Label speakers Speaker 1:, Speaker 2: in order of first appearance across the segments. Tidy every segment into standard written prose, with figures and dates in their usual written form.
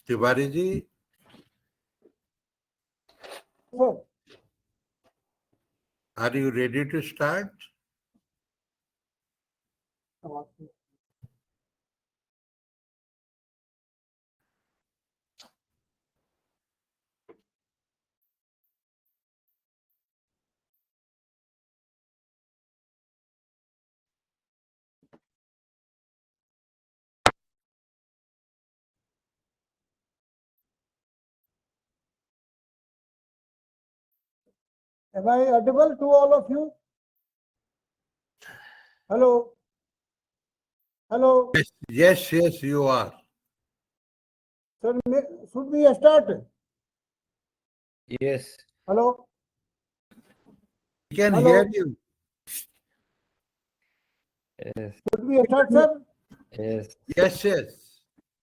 Speaker 1: Tiwari ji,
Speaker 2: Sir,
Speaker 1: are you ready to start?
Speaker 2: am I audible to all of you? Hello? Hello?
Speaker 1: Yes, you are.
Speaker 2: Sir, should we start?
Speaker 3: Yes.
Speaker 2: Hello?
Speaker 1: We can
Speaker 2: Hello?
Speaker 1: hear you.
Speaker 3: Yes.
Speaker 2: Should we start, sir?
Speaker 3: Yes.
Speaker 1: Yes.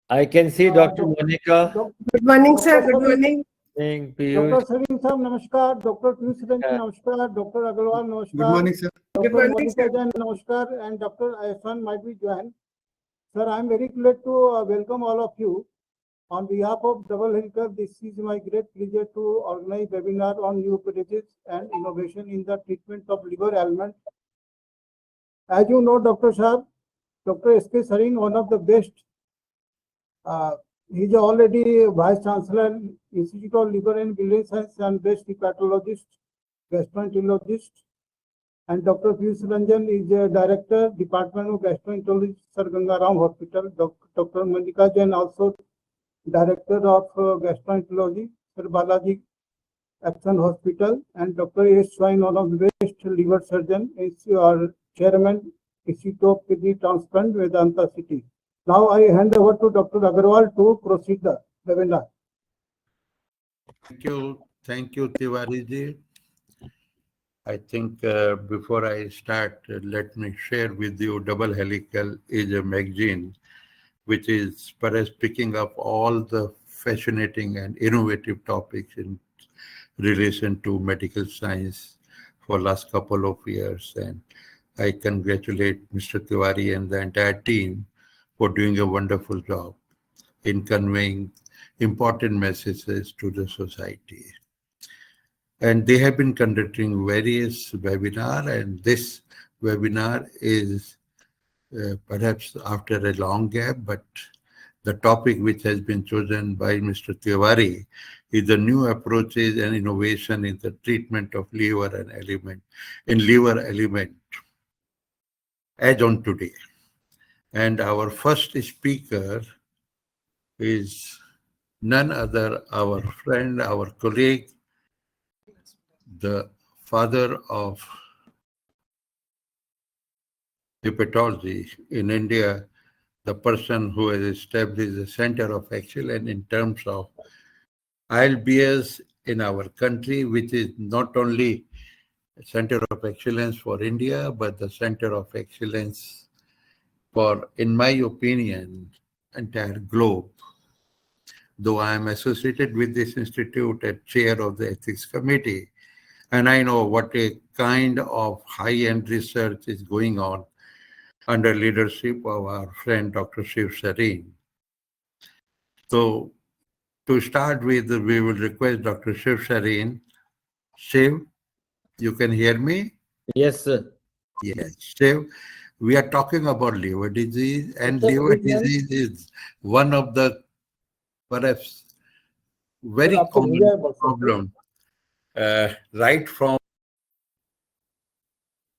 Speaker 3: I can see Dr. Monica.
Speaker 4: Good morning, sir.
Speaker 2: Dr.
Speaker 4: Good morning.
Speaker 3: Thank
Speaker 2: Dr.
Speaker 3: Piyush.
Speaker 2: Sarin Sam, namaskar. Dr. Piyush Ranjan, namaskar. Dr. Agarwal, namaskar.
Speaker 5: Good morning, sir.
Speaker 4: Good
Speaker 2: Dr.
Speaker 4: morning,
Speaker 2: Monica
Speaker 4: sir.
Speaker 2: Jain, namaskar. And Dr. Aysan might be joined. Sir, I am very glad to welcome all of you. On behalf of Double Helical, this is my great pleasure to organize webinar on new approaches and innovation in the treatment of liver ailment. As you know, Dr. Shah, Dr. S.K. Sarin, one of the best, he is already Vice Chancellor, Institute of Liver and Biliary Science and best hepatologist, gastroenterologist. And Dr. Piyush Ranjan is a Director, Department of Gastroenterology, Sir Gangaram Hospital. Dr. Monica Jain also Director of Gastroenterology, Sir Balaji Action Hospital, and Dr. S. Swain, one of the best liver surgeon, is our Chairman, Institute of Kidney Transplant, Vedanta City. Now I hand over to Dr. Agarwal to proceed the webinar.
Speaker 1: Thank you, Tiwari ji. I think before I start, let me share with you Double Helical is a magazine which is perhaps picking up all the fascinating and innovative topics in relation to medical science for last couple of years. And I congratulate Mr. Tiwari and the entire team for doing a wonderful job in conveying important messages to the society. And they have been conducting various webinars, and this webinar is perhaps after a long gap, but the topic which has been chosen by Mr. Tiwari is the new approaches and innovation in the treatment of liver ailment as on today. And our first speaker is none other our friend, our colleague, the father of hepatology in India, the person who has established a center of excellence in terms of ILBS in our country, which is not only a center of excellence for India, but the center of excellence for, in my opinion, entire globe. Though I am associated with this institute as chair of the ethics committee, and I know what a kind of high-end research is going on under leadership of our friend Dr. Shiv Sarin. So to start with, we will request Dr. Shiv Sarin. Shiv, you can hear me?
Speaker 3: Yes, sir.
Speaker 1: Yes. Shiv, we are talking about liver disease, and liver disease is one of the perhaps very common problem. Right from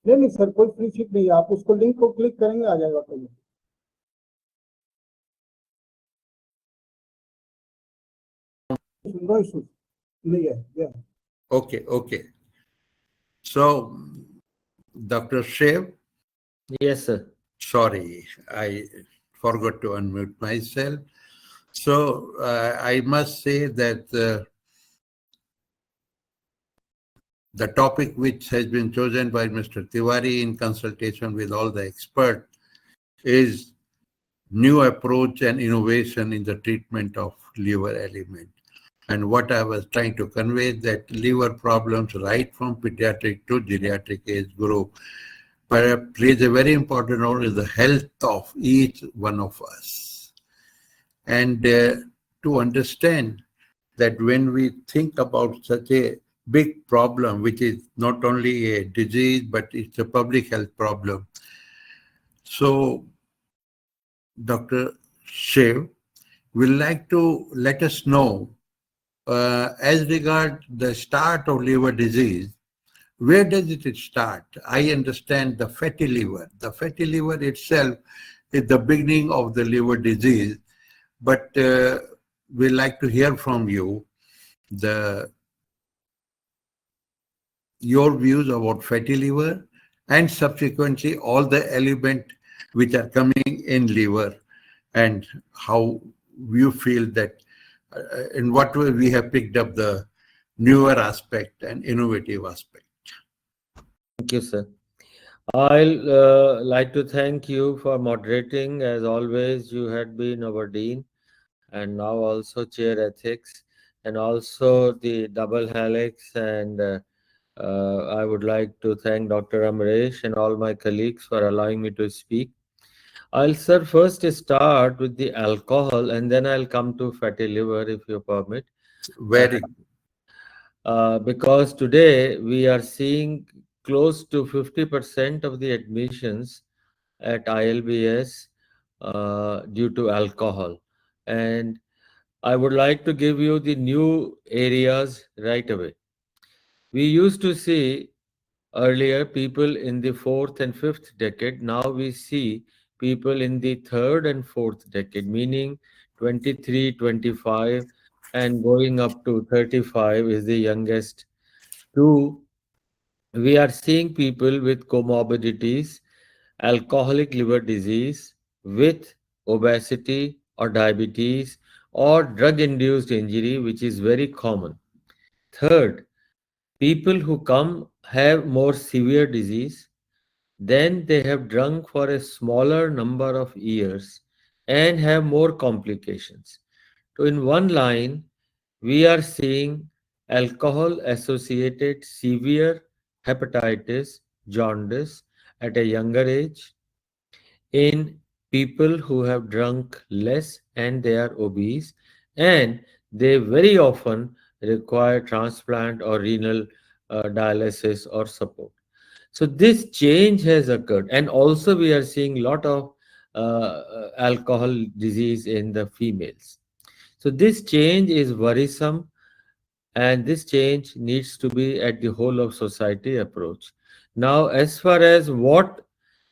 Speaker 2: नहीं sir कोई free sheet नहीं है आप उसको link को click करेंगे आ जाएगा तो no issues नहीं है yeah
Speaker 1: okay. So Dr. Shiv,
Speaker 3: Yes, sir.
Speaker 1: sorry, I forgot to unmute myself. So I must say that the topic which has been chosen by Mr. Tiwari in consultation with all the experts is new approach and innovation in the treatment of liver ailment. And what I was trying to convey that liver problems right from pediatric to geriatric age group plays a very important role in the health of each one of us. And to to understand that when we think about such a big problem, which is not only a disease, but it's a public health problem. So, Dr. Shiv will like to let us know, as regard the start of liver disease, where does it start? I understand the fatty liver. The fatty liver itself is the beginning of the liver disease, but we'd like to hear from you the your views about fatty liver and subsequently all the elements which are coming in liver and how you feel that in what way we have picked up the newer aspect and innovative aspect.
Speaker 3: Thank you, sir. I'll like to thank you for moderating. As always, you had been our dean and now also chair ethics and also the double helix. And I would like to thank Dr. Amresh and all my colleagues for allowing me to speak. I'll, sir, first start with the alcohol and then I'll come to fatty liver, if you permit.
Speaker 1: Very
Speaker 3: Because today we are seeing close to 50% of the admissions at ILBS due to alcohol. And I would like to give you the new areas right away. We used to see earlier people in the fourth and fifth decade. Now we see people in the third and fourth decade, meaning 23, 25, and going up to 35 is the youngest. Two, we are seeing people with comorbidities, alcoholic liver disease, with obesity or diabetes or drug induced injury, which is very common. Third, people who come have more severe disease, then they have drunk for a smaller number of years and have more complications. So, in one line, we are seeing alcohol associated severe hepatitis, jaundice at a younger age in people who have drunk less and they are obese, and they very often require transplant or renal dialysis or support. So this change has occurred, and also we are seeing a lot of alcohol disease in the females. So this change is worrisome, and this change needs to be at the whole of society approach. Now, as far as what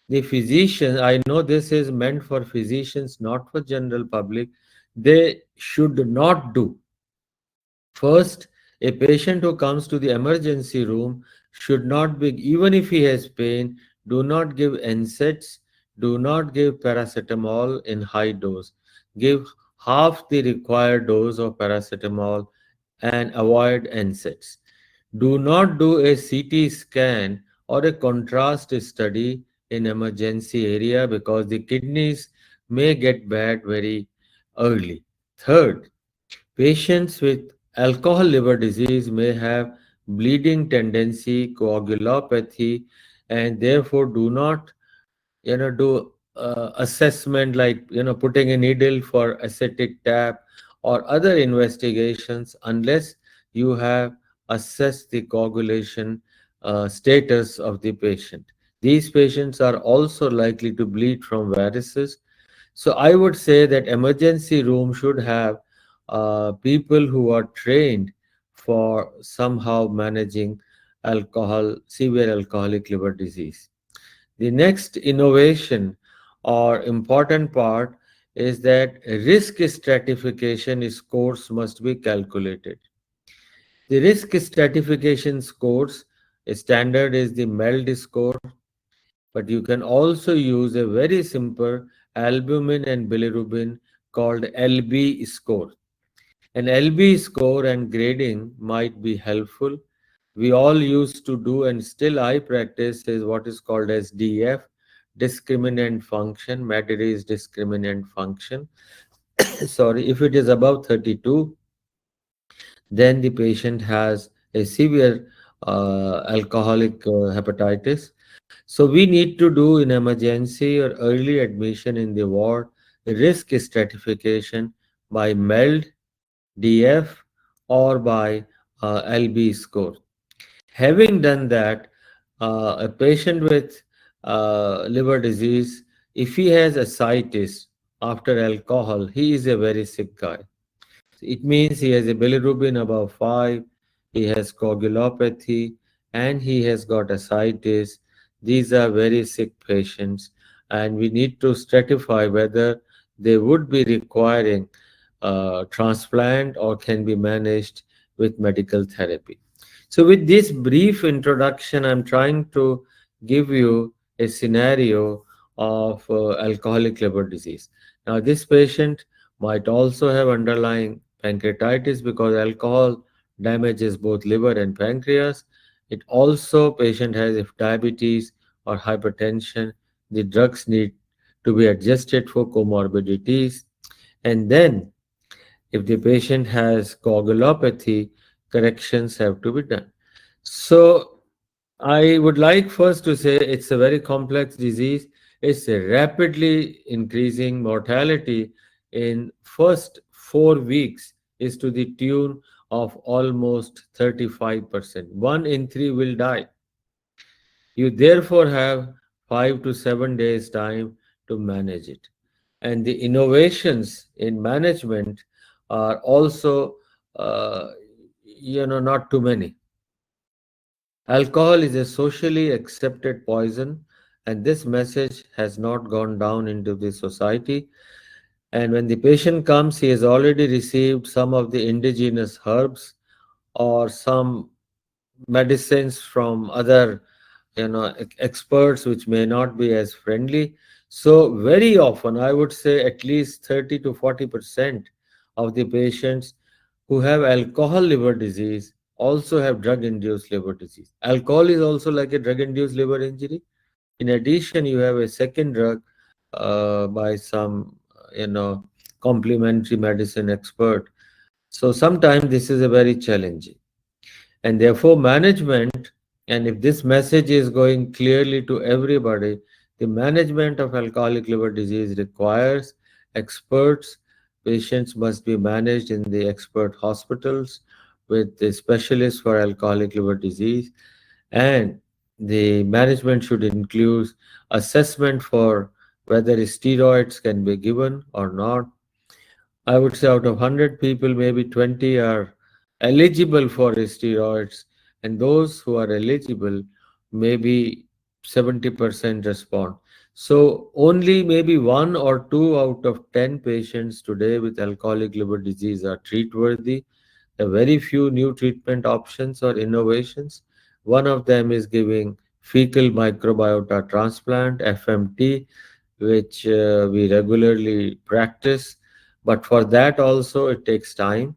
Speaker 3: the physicians, I know this is meant for physicians, not for general public, they should not do. First, a patient who comes to the emergency room should not be, even if he has pain, do not give NSAIDs, do not give paracetamol in high dose. Give half the required dose of paracetamol and avoid NSAIDs. Do not do a CT scan or a contrast study in emergency area because the kidneys may get bad very early. Third, patients with alcohol liver disease may have bleeding tendency, coagulopathy, and therefore do not do assessment like putting a needle for acetic tap or other investigations unless you have assessed the coagulation status of the patient. These patients are also likely to bleed from varices. So I would say that emergency room should have people who are trained for somehow managing severe alcoholic liver disease. The next innovation or important part is that risk stratification scores must be calculated. The risk stratification scores, a standard is the MELD score, but you can also use a very simple albumin and bilirubin called LB score. An LB score and grading might be helpful. We all used to do, and still I practice, is what is called as DF, discriminant function, Maddrey's discriminant function. Sorry, if it is above 32, then the patient has a severe alcoholic hepatitis. So we need to do in emergency or early admission in the ward risk stratification by MELD DF, or by LB score. Having done that, a patient with liver disease, if he has ascites after alcohol, he is a very sick guy. It means he has a bilirubin above 5, he has coagulopathy, and he has got ascites. These are very sick patients, and we need to stratify whether they would be requiring transplant or can be managed with medical therapy. So, with this brief introduction, I'm trying to give you a scenario of alcoholic liver disease. Now, this patient might also have underlying pancreatitis because alcohol damages both liver and pancreas. It also patient has if diabetes or hypertension, the drugs need to be adjusted for comorbidities. And then if the patient has coagulopathy, corrections have to be done. So I would like first to say it's a very complex disease. It's a rapidly increasing mortality in first 4 weeks is to the tune of almost 35%. 1 in 3 will die. You therefore have 5 to 7 days time to manage it. And the innovations in management are also, uh, not too many. Alcohol is a socially accepted poison, and this message has not gone down into the society. And when the patient comes, he has already received some of the indigenous herbs or some medicines from other experts which may not be as friendly. So very often I would say at least 30 to 40% of the patients who have alcohol liver disease also have drug induced liver disease. Alcohol is also like a drug induced liver injury. In addition, you have a second drug by some complementary medicine expert. So sometimes this is a very challenging, and therefore management, and if this message is going clearly to everybody, the management of alcoholic liver disease requires experts. Patients must be managed in the expert hospitals with the specialists for alcoholic liver disease, and the management should include assessment for whether steroids can be given or not. I would say out of 100 people, maybe 20 are eligible for steroids, and those who are eligible, maybe 70% respond. So, only maybe 1 or 2 out of 10 patients today with alcoholic liver disease are treat worthy. There are very few new treatment options or innovations. One of them is giving fecal microbiota transplant, FMT, which we regularly practice, but for that also it takes time,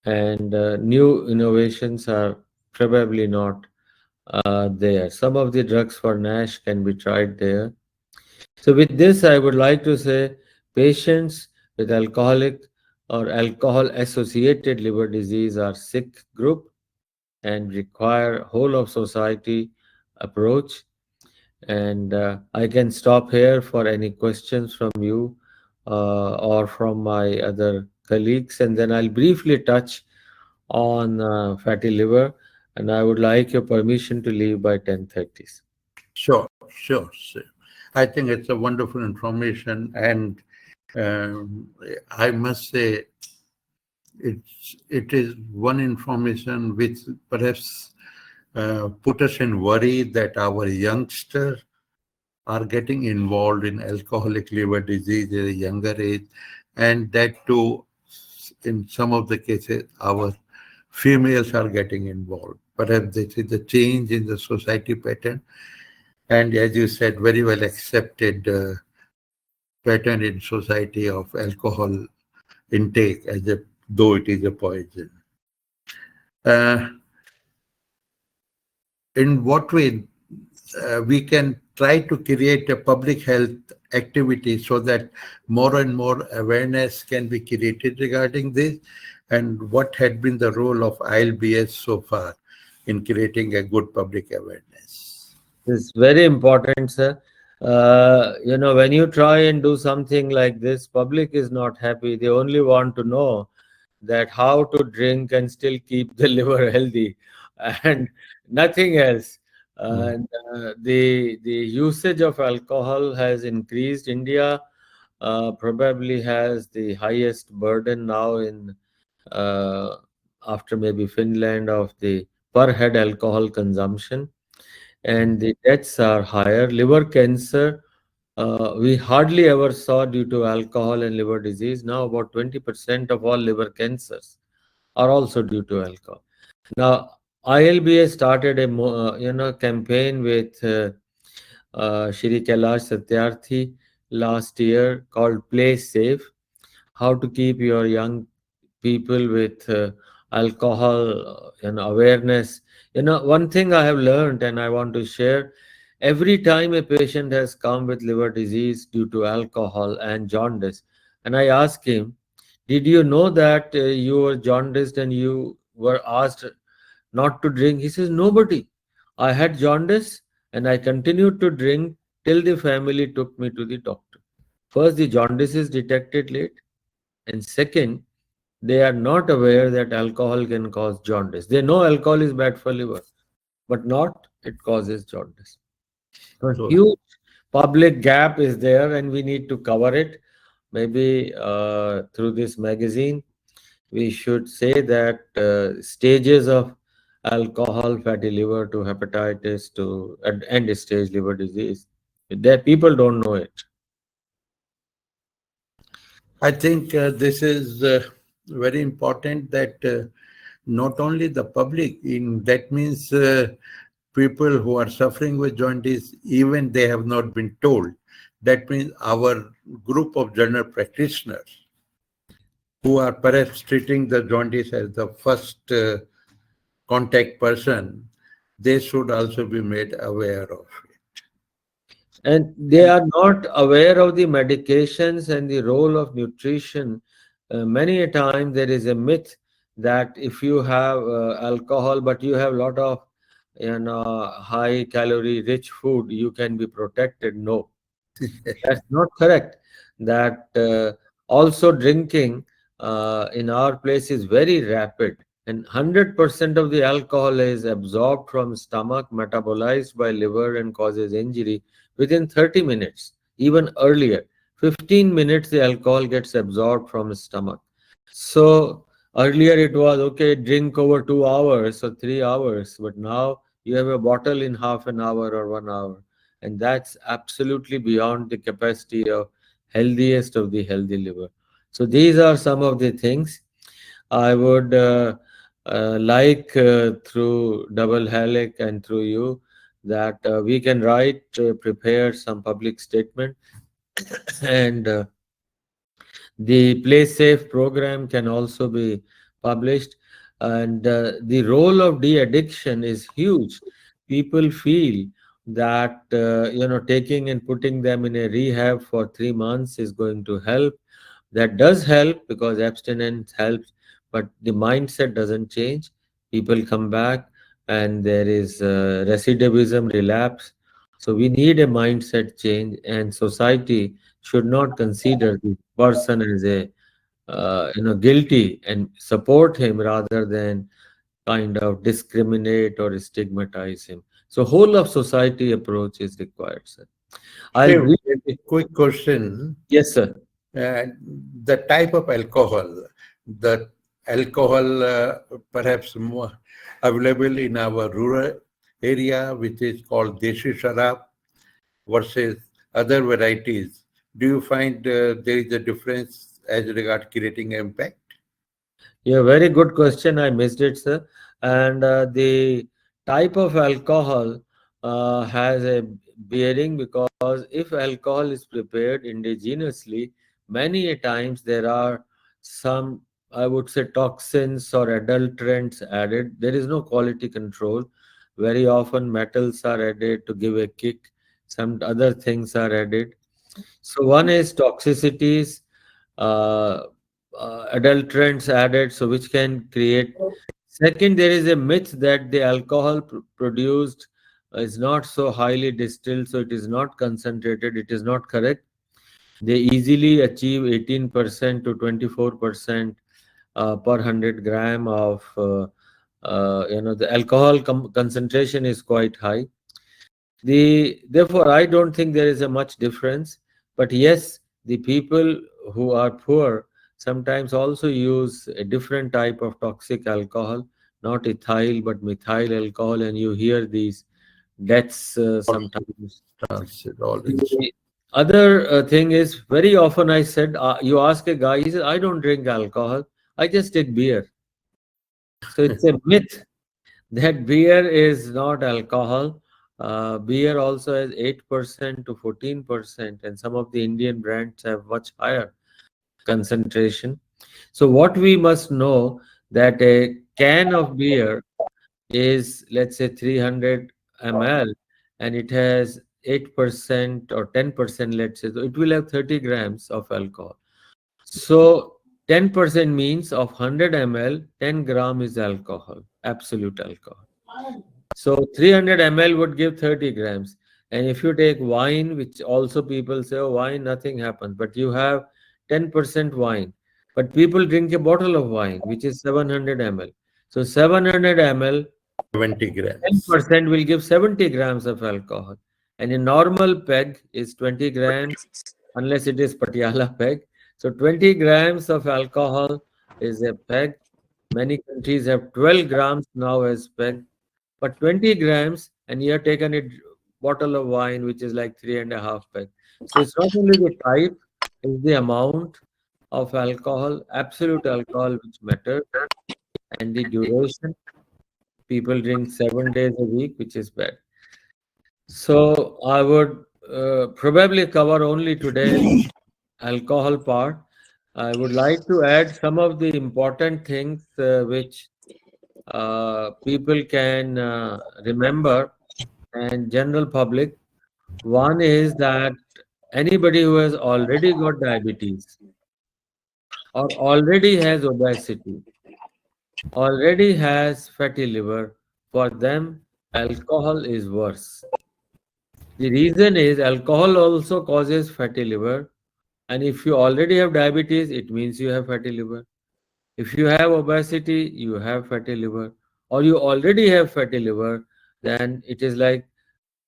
Speaker 3: and new innovations are probably not there. Some of the drugs for NASH can be tried there. So with this, I would like to say patients with alcoholic or alcohol associated liver disease are sick group and require whole of society approach. And I can stop here for any questions from you or from my other colleagues, and then I'll briefly touch on fatty liver, and I would like your permission to leave by 10:30.
Speaker 1: Sure. I think it's a wonderful information, and I must say it is one information which perhaps put us in worry that our youngsters are getting involved in alcoholic liver disease at a younger age, and that too, in some of the cases, our females are getting involved. Perhaps this is a change in the society pattern, and as you said, very well accepted pattern in society of alcohol intake as a though it is a poison. In what way we can try to create a public health activity so that more and more awareness can be created regarding this, and what had been the role of ILBS so far in creating a good public awareness?
Speaker 3: It's very important, sir. When you try and do something like this, public is not happy. They only want to know that how to drink and still keep the liver healthy, and nothing else. And the usage of alcohol has increased. India probably has the highest burden now in uh, after maybe Finland of the per head alcohol consumption, and the deaths are higher. Liver cancer, we hardly ever saw due to alcohol and liver disease. Now, about 20% of all liver cancers are also due to alcohol. Now, ILBA started a campaign with Shri Kailash Satyarthi last year called Play Safe. How to keep your young people with alcohol and awareness. One thing I have learned and I want to share, every time a patient has come with liver disease due to alcohol and jaundice, and I ask him, did you know that you were jaundiced and you were asked not to drink? He says, nobody. I had jaundice and I continued to drink till the family took me to the doctor. First, the jaundice is detected late, and second, they are not aware that alcohol can cause jaundice. They know alcohol is bad for liver, but not it causes jaundice. A
Speaker 1: So
Speaker 3: huge public gap is there, and we need to cover it. Maybe through this magazine, we should say that stages of alcohol, fatty liver to hepatitis to end stage liver disease. That people don't know it.
Speaker 1: I think this is very important that not only the public, that means people who are suffering with jaundice, even they have not been told. That means our group of general practitioners who are perhaps treating the jaundice as the first contact person, they should also be made aware of it.
Speaker 3: And they are not aware of the medications and the role of nutrition. Many a time there is a myth that if you have alcohol but you have a lot of high calorie rich food, you can be protected. No, that's not correct. That also drinking in our place is very rapid, and 100% of the alcohol is absorbed from stomach, metabolized by liver, and causes injury within 30 minutes, even earlier. 15 minutes, the alcohol gets absorbed from the stomach. So earlier it was okay, drink over 2 hours or 3 hours, but now you have a bottle in half an hour or 1 hour, and that's absolutely beyond the capacity of healthiest of the healthy liver. So these are some of the things I would like through Double Helic and through you, that we can write, prepare some public statement, and the Play Safe program can also be published. And the role of de-addiction is huge. People feel that taking and putting them in a rehab for 3 months is going to help. That does help because abstinence helps, but the mindset doesn't change. People come back and there is recidivism, relapse. So we need a mindset change, and society should not consider the person as a guilty and support him rather than kind of discriminate or stigmatize him. So whole of society approach is required, sir. I'll
Speaker 1: Shiv,
Speaker 3: brief.
Speaker 1: a quick question.
Speaker 3: Yes, sir.
Speaker 1: Uh, the type of alcohol, the alcohol perhaps more available in our rural area, which is called Deshi Sharab, versus other varieties. Do you find there is a difference as regard creating impact?
Speaker 3: Yeah, very good question. I missed it, sir. And the type of alcohol has a bearing, because if alcohol is prepared indigenously, many a times there are some, I would say, toxins or adulterants added. There is no quality control. Very often metals are added to give a kick. Some other things are added. So one is toxicities, uh, adulterants added, so which can create. Second, there is a myth that the alcohol produced is not so highly distilled, so it is not concentrated. It is not correct. They easily achieve 18% to 24% per 100 gram of the alcohol concentration is quite high. Therefore, I don't think there is a much difference. But yes, the people who are poor sometimes also use a different type of toxic alcohol, not ethyl but methyl alcohol, and you hear these deaths sometimes.
Speaker 1: All
Speaker 3: The other thing is, very often I said, you ask a guy, he says, I don't drink alcohol, I just take beer. So it's a myth that beer is not alcohol. Beer also has 8% to 14%, and some of the Indian brands have much higher concentration. So what we must know, that a can of beer is, let's say, 300 ml, and it has 8% or 10%, let's say, so it will have 30 grams of alcohol. So 10% means of 100 ml, 10 gram is alcohol, absolute alcohol. So 300 ml would give 30 grams. And if you take wine, which also people say, oh, wine, nothing happens, but you have 10% wine. But people drink a bottle of wine, which is 700 ml. So 700 ml,
Speaker 1: 20 grams.
Speaker 3: 10% will give 70 grams of alcohol. And a normal peg is 20 grams, unless it is Patiala peg. So 20 grams of alcohol is a peg. Many countries have 12 grams now as peg. But 20 grams, and you have taken a bottle of wine, which is like 3.5 peg. So it's not only the type, it's the amount of alcohol, absolute alcohol, which matters, and the duration. People drink 7 days a week, which is bad. So I would probably cover only today alcohol part. I would like to add some of the important things which people can remember, and general public. One is that anybody who has already got diabetes or already has obesity, already has fatty liver, for them alcohol is worse. The reason is alcohol also causes fatty liver, and if you already have diabetes, it means you have fatty liver. If you have obesity, you have fatty liver, or you already have fatty liver, then it is like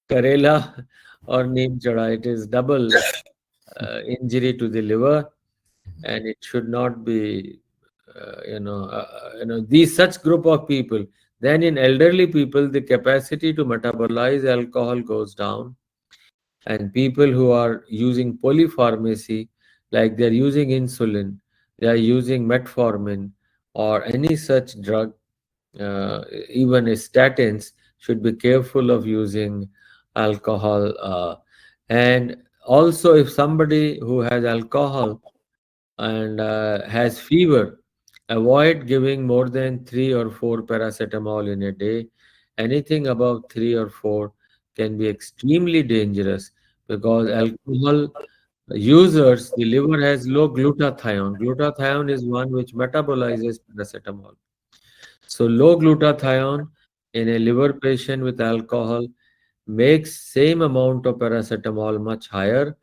Speaker 3: Karela or Neem Chada. It is double injury to the liver, and it should not be. These such group of people. Then in elderly people, the capacity to metabolize alcohol goes down, and people who are using polypharmacy, like they're using insulin, they are using metformin or any such drug, even statins, should be careful of using alcohol. And also, if somebody who has alcohol and has fever, avoid giving more than 3 or 4 paracetamol in a day. Anything above 3 or 4 can be extremely dangerous, because alcohol users, the liver has low glutathione. Glutathione is one which metabolizes paracetamol. So low glutathione in a liver patient with alcohol makes same amount of paracetamol much higher,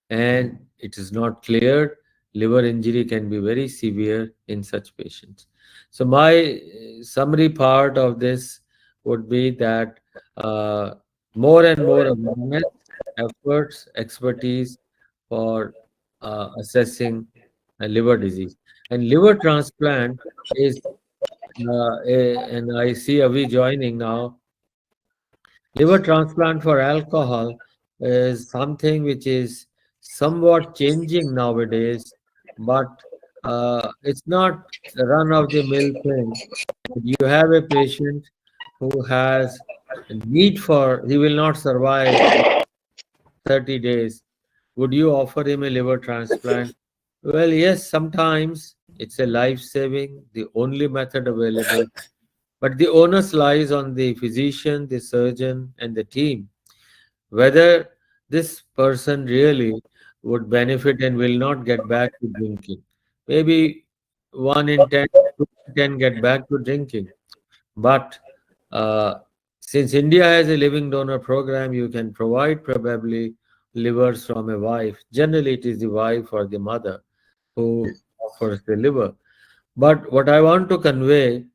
Speaker 3: and it is not cleared. Liver injury can be very severe in such patients. So my summary part of this would be that more and more awareness, efforts, expertise for assessing liver disease. And liver transplant is, and I see Avi joining now, liver transplant for alcohol is something which is somewhat changing nowadays, but it's not a run of the mill thing. You have a patient who has a need for, he will not survive 30 days. Would you offer him a liver transplant? Well, yes, sometimes it's a life saving, the only method available. But the onus lies on the physician, the surgeon, and the team, whether this person really would benefit and will not get back to drinking. Maybe 1 in 10, 2 in 10 get back to drinking. But uh, since India has a living donor program, you can provide probably livers from a wife. Generally, it is the wife or the mother who offers the liver. But what I want to convey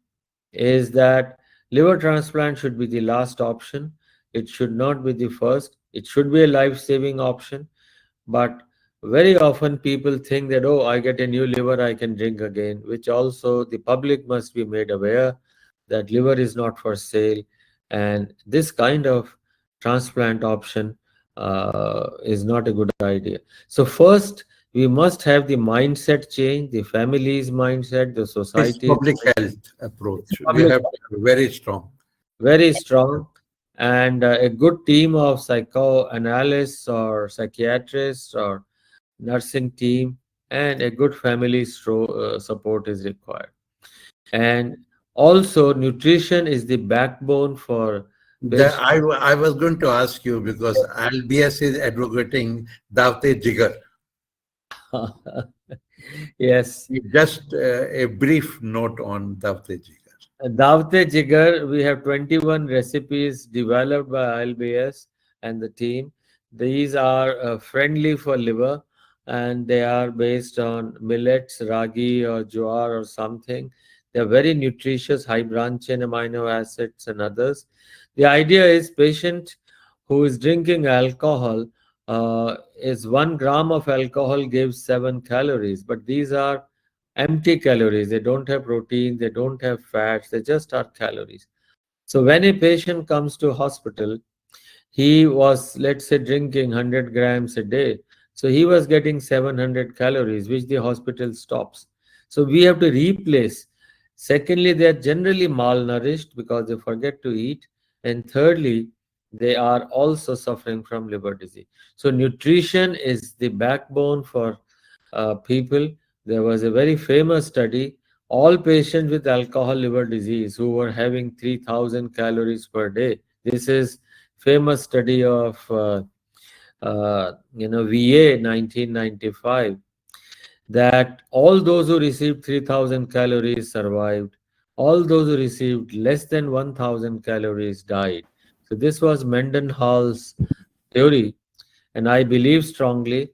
Speaker 3: is that liver transplant should be the last option. It should not be the first. It should be a life-saving option. But very often people think that, oh, I get a new liver, I can drink again, which also the public must be made aware that liver is not for sale. And this kind of transplant option is not a good idea. So, first, we must have the mindset change, the family's mindset, the
Speaker 1: It's
Speaker 3: society's
Speaker 1: public
Speaker 3: mindset.
Speaker 1: health
Speaker 3: It's
Speaker 1: approach. We
Speaker 3: public
Speaker 1: have very strong.
Speaker 3: very strong, and a good team of psychoanalysts or psychiatrists or nursing team and a good family support is required. And also nutrition is the backbone for patients.
Speaker 1: I was going to ask you because LBS is advocating Davte Jigar.
Speaker 3: Yes.
Speaker 1: Just a brief note on Davte Jigar.
Speaker 3: Davte Jigar, we have 21 recipes developed by ILBS and the team. These are friendly for liver and they are based on millets, ragi or jowar or something. They are very nutritious, high branched amino acids and others. The idea is patient who is drinking alcohol is 1 gram of alcohol gives 7 calories, but these are empty calories. They don't have protein, they don't have fats, they just are calories. So when a patient comes to hospital, he was, let's say, drinking 100 grams a day. So he was getting 700 calories, which the hospital stops. So we have to replace. Secondly, they are generally malnourished because they forget to eat. And thirdly, they are also suffering from liver disease. So nutrition is the backbone for people. There was a very famous study. All patients with alcohol liver disease who were having 3,000 calories per day. This is famous study of VA 1995, that all those who received 3,000 calories survived. All those who received less than 1,000 calories died. So this was Mendenhall's theory, and I believe strongly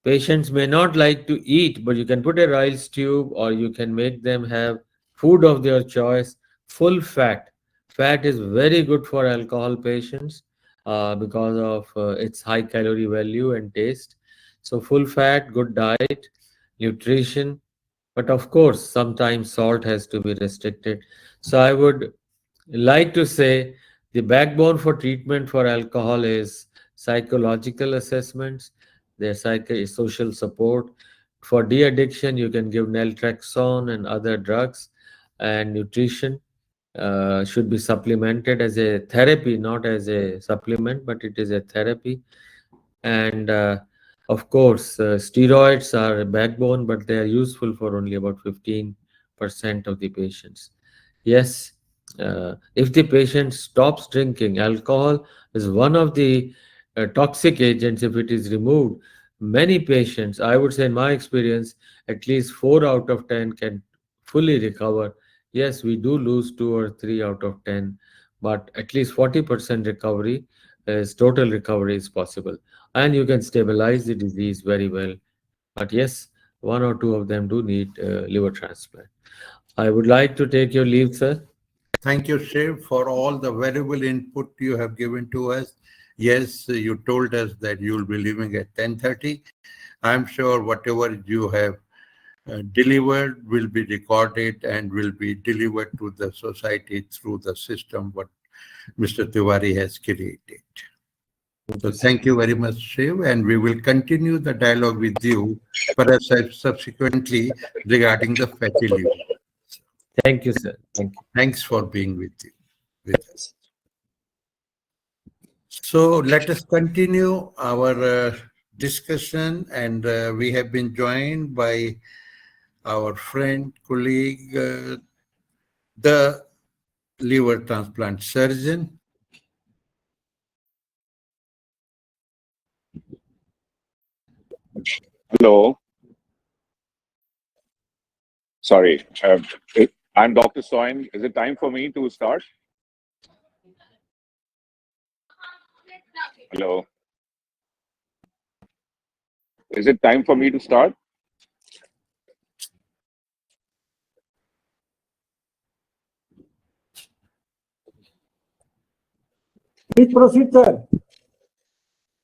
Speaker 3: patients may not like to eat, but you can put a rice tube or you can make them have food of their choice, full fat. Fat is very good for alcohol patients because of its high calorie value and taste. So, full fat, good diet, nutrition, but of course, sometimes salt has to be restricted. So, I would like to say the backbone for treatment for alcohol is psychological assessments, their social support. For de-addiction, you can give naltrexone and other drugs, and nutrition should be supplemented as a therapy, not as a supplement, but it is a therapy. And of course, steroids are a backbone, but they are useful for only about 15% of the patients. Yes, if the patient stops drinking, alcohol is one of the toxic agents. If it is removed, many patients, I would say in my experience, at least 4 out of 10 can fully recover. Yes, we do lose 2 or 3 out of 10, but at least 40% recovery is total recovery is possible. And you can stabilize the disease very well. But yes, 1 or 2 of them do need liver transplant. I would like to take your leave, sir.
Speaker 1: Thank you, Shiv, for all the valuable input you have given to us. Yes, you told us that you will be leaving at 10:30. I'm sure whatever you have delivered will be recorded and will be delivered to the society through the system what Mr. Tiwari has created. So thank you very much, Shiv, and we will continue the dialogue with you perhaps subsequently regarding the fatty liver.
Speaker 3: Thank you, sir. Thank you.
Speaker 1: Thanks for being with us. So let us continue our discussion, and we have been joined by our friend, colleague, the liver transplant surgeon.
Speaker 4: Hello. Sorry. I'm Dr. Soin. Is it time for me to start? Hello. Is it time for me to start?
Speaker 2: Please proceed, sir.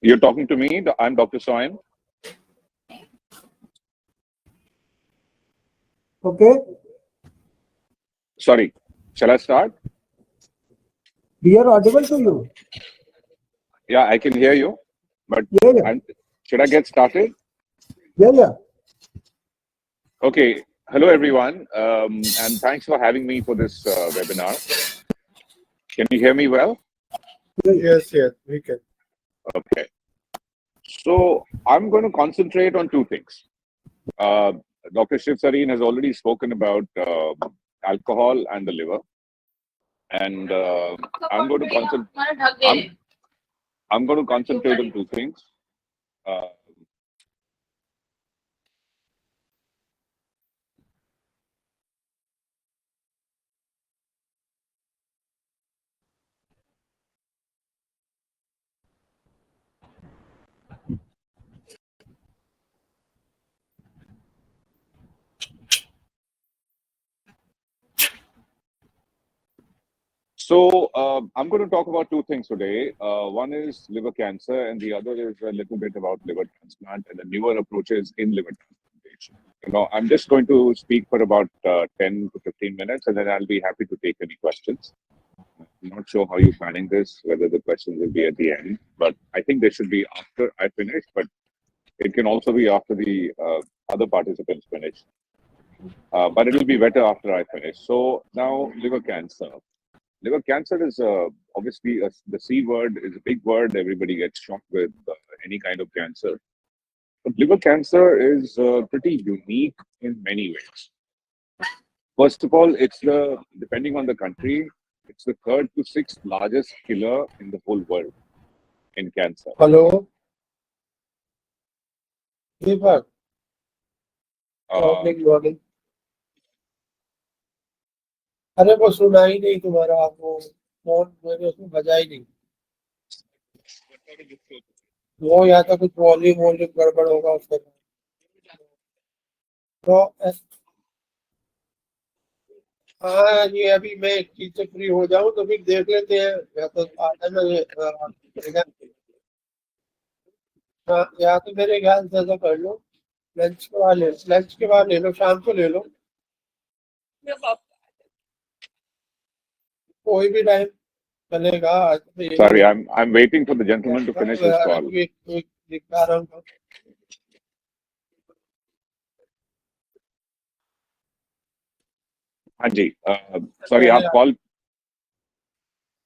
Speaker 4: You're talking to me. I'm Dr. Soin.
Speaker 2: Okay.
Speaker 4: Sorry. Shall I start?
Speaker 2: We are audible to you.
Speaker 4: Yeah, I can hear you. But
Speaker 2: Yeah.
Speaker 4: should I get started?
Speaker 2: Yeah.
Speaker 4: Okay. Hello, everyone. And thanks for having me for this webinar. Can you hear me well?
Speaker 2: Yes, we can.
Speaker 4: Okay. So I'm going to concentrate on two things. Dr. Shiv Sareen has already spoken about alcohol and the liver. And I'm going to concentrate on two things. So I'm going to talk about two things today. One is liver cancer, and the other is a little bit about liver transplant and the newer approaches in liver transplantation. I'm just going to speak for about 10 to 15 minutes, and then I'll be happy to take any questions. I'm not sure how you're planning this, whether the questions will be at the end, but I think they should be after I finish, but it can also be after the other participants finish. But it'll be better after I finish. So now, liver cancer. Liver cancer is obviously the C word is a big word. Everybody gets shocked with any kind of cancer. But liver cancer is pretty unique in many ways. First of all, depending on the country, it's the third to sixth largest killer in the whole world in cancer.
Speaker 5: Hello? Deepak. Morning. अरे वो सुना ही नहीं तुम्हारा आपको phone मैंने उसमें बजा ही नहीं वो या तो कुछ वॉल्यूम गड़बड़ होगा उसके तो हाँ ये अभी मैं चीज से फ्री हो जाऊं तो फिर देख लेते हैं या तो आता ना या तो मेरे ख्याल से ऐसा कर लो लंच के बाद ले लो शाम को ले लो कोई भी टाइम चलेगा
Speaker 4: Sorry, I'm waiting for the gentleman to finish his call.
Speaker 5: दिखा रहा हूँ
Speaker 4: हाँ जी, sorry, आप call.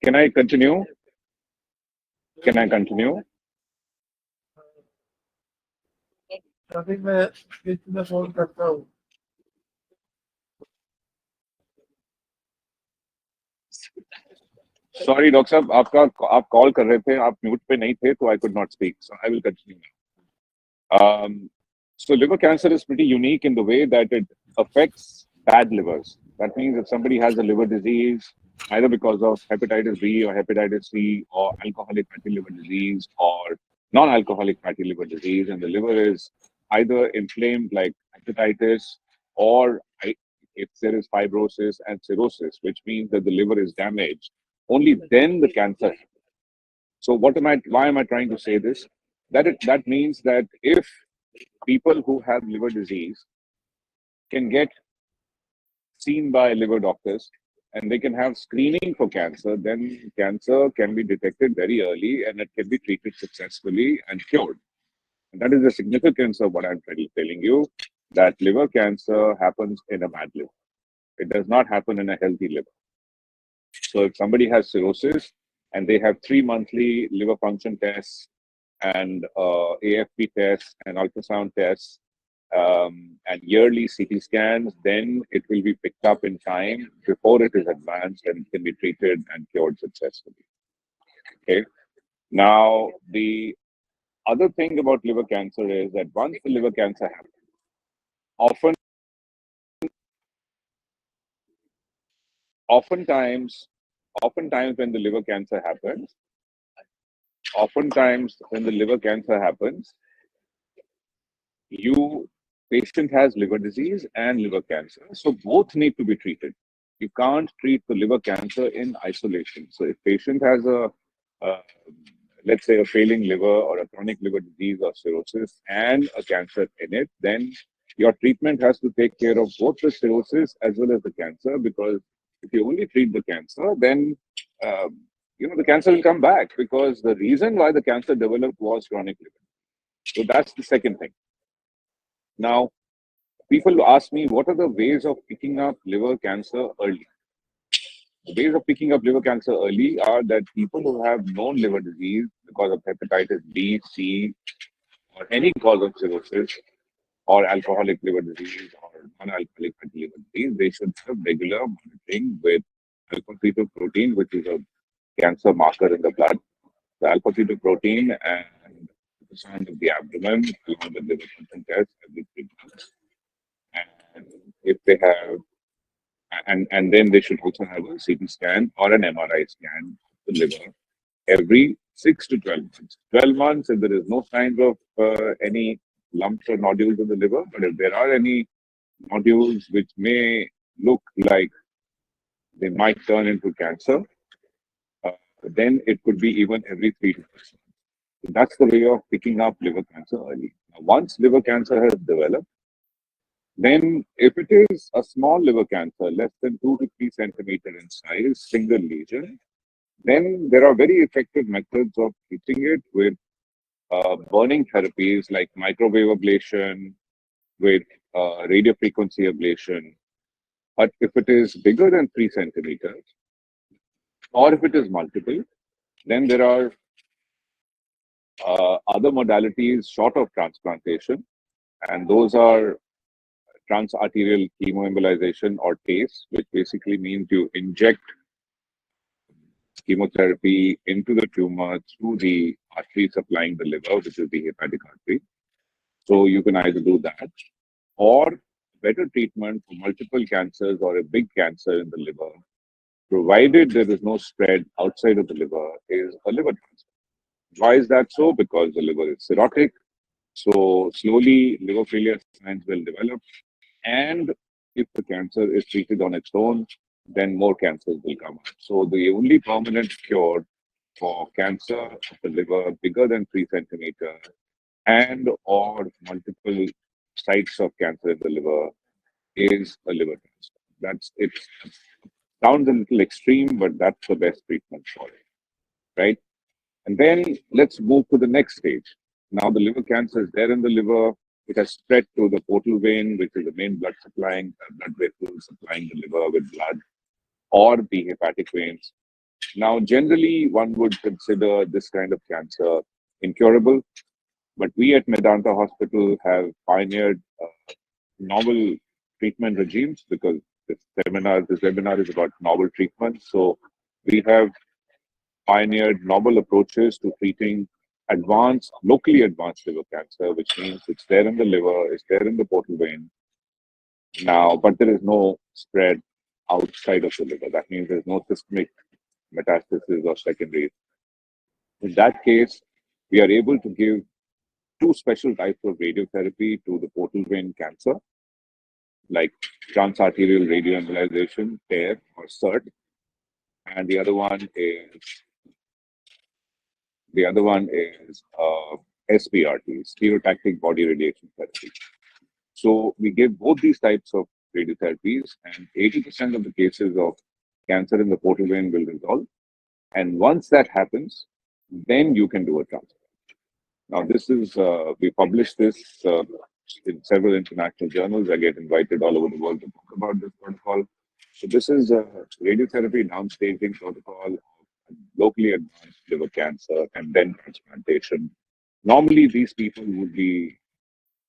Speaker 4: Can I continue?
Speaker 5: अभी मैं इसमें फोन करता हूँ
Speaker 4: Sorry, Dr. Saab, आप call कर रहे थे, आप mute पे नहीं थे, so I could not speak. So I will continue now. So liver cancer is pretty unique in the way that it affects bad livers. That means if somebody has a liver disease, either because of hepatitis B or hepatitis C or alcoholic fatty liver disease or non-alcoholic fatty liver disease, and the liver is either inflamed like hepatitis or if there is fibrosis and cirrhosis, which means that the liver is damaged, only then the cancer happens. So why am I trying to say this? That means that if people who have liver disease can get seen by liver doctors and they can have screening for cancer, then cancer can be detected very early and it can be treated successfully and cured. And that is the significance of what I'm telling you, that liver cancer happens in a bad liver. It does not happen in a healthy liver. So if somebody has cirrhosis and they have 3 monthly liver function tests and AFP tests and ultrasound tests and yearly CT scans, then it will be picked up in time before it is advanced and can be treated and cured successfully. Okay. Now, the other thing about liver cancer is that once the liver cancer happens, oftentimes when the liver cancer happens, patient has liver disease and liver cancer. So both need to be treated. You can't treat the liver cancer in isolation. So if patient has a uh, let's say a failing liver or a chronic liver disease or cirrhosis and a cancer in it, then your treatment has to take care of both the cirrhosis as well as the cancer, because if you only treat the cancer, then the cancer will come back, because the reason why the cancer developed was chronic liver. So that's the second thing. Now, people ask me, what are the ways of picking up liver cancer early? The ways of picking up liver cancer early are that people who have known liver disease because of hepatitis B, C, or any cause of cirrhosis, or alcoholic liver disease, or non-alcoholic fatty liver disease, they should have regular monitoring with alpha-fetoprotein, which is a cancer marker in the blood. The alpha-fetoprotein and ultrasound of the abdomen, along with liver function tests every 3 months. And if they have, and then they should also have a CT scan or an MRI scan of the liver every 6 to 12 months. 12 months if there is no signs of any lumps or nodules in the liver, but if there are any nodules which may look like they might turn into cancer, then it could be even every 3 to 6 months. So that's the way of picking up liver cancer early. Now, once liver cancer has developed, then if it is a small liver cancer, less than 2 to 3 centimeter in size, single lesion, then there are very effective methods of treating it with burning therapies like microwave ablation, with radiofrequency ablation. But if it is bigger than 3 centimeters, or if it is multiple, then there are other modalities short of transplantation, and those are transarterial chemoembolization, or TACE, which basically means you inject chemotherapy into the tumor through the artery supplying the liver, which is the hepatic artery. So you can either do that, or better treatment for multiple cancers or a big cancer in the liver, provided there is no spread outside of the liver, is a liver transplant. Why is that so? Because the liver is cirrhotic. So slowly liver failure signs will develop. And if the cancer is treated on its own, then more cancers will come up. So the only permanent cure for cancer of the liver bigger than 3 centimeters and or multiple sites of cancer in the liver is a liver transplant. That's it. Sounds a little extreme, but that's the best treatment for it, right? And then let's move to the next stage. Now the liver cancer is there in the liver. It has spread to the portal vein, which is the main blood vessel supplying the liver with blood, or the hepatic veins. Now, generally, one would consider this kind of cancer incurable, but we at Medanta Hospital have pioneered novel treatment regimes, because this webinar is about novel treatment. So we have pioneered novel approaches to treating locally advanced liver cancer, which means it's there in the liver, it's there in the portal vein now, but there is no spread outside of the liver. That means there's no systemic metastasis or secondaries. In that case, we are able to give 2 special types of radiotherapy to the portal vein cancer, like transarterial radioembolization, TARE or CERT, and the other one is SBRT, stereotactic body radiation therapy. So we give both these types of radiotherapies, and 80% of the cases of cancer in the portal vein will resolve. And once that happens, then you can do a transplant. Now, we publish this in several international journals. I get invited all over the world to talk about this protocol. So this is a radiotherapy downstaging protocol of locally advanced liver cancer and then transplantation. Normally, these people would be,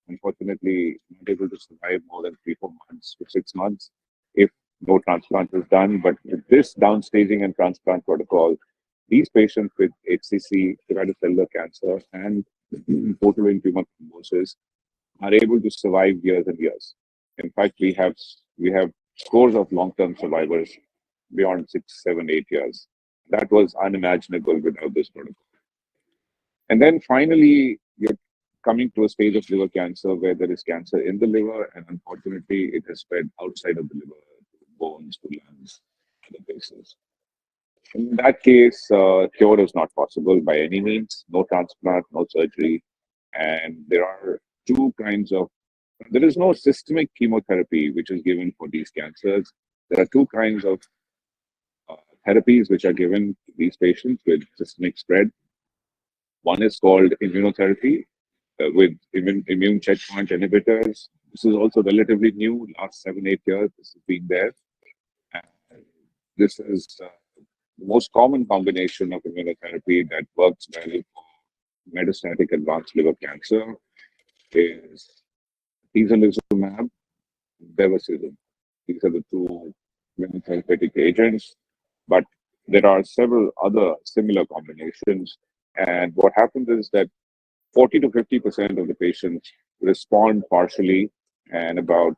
Speaker 4: unfortunately, not able to survive more than 3-4 months to 6 months if no transplant is done. But with this downstaging and transplant protocol, these patients with HCC, hepatocellular cancer, and portal vein tumor thrombosis are able to survive years and years. In fact, we have scores of long-term survivors beyond 6, 7, 8 years. That was unimaginable without this protocol. And then finally, you're coming to a stage of liver cancer where there is cancer in the liver, and unfortunately, it has spread outside of the liver, to bones, to lungs, other places. In that case, cure is not possible by any means. No transplant, no surgery, and there are two kinds of. There is no systemic chemotherapy which is given for these cancers. There are two kinds of therapies which are given to these patients with systemic spread. One is called immunotherapy with immune checkpoint inhibitors. This is also relatively new, last 7-8 years. This has been there. And this is the most common combination of immunotherapy that works well for metastatic advanced liver cancer is atezolizumab, bevacizumab. These are the two immunotherapeutic agents, but there are several other similar combinations. And what happens is that 40 to 50% of the patients respond partially, and about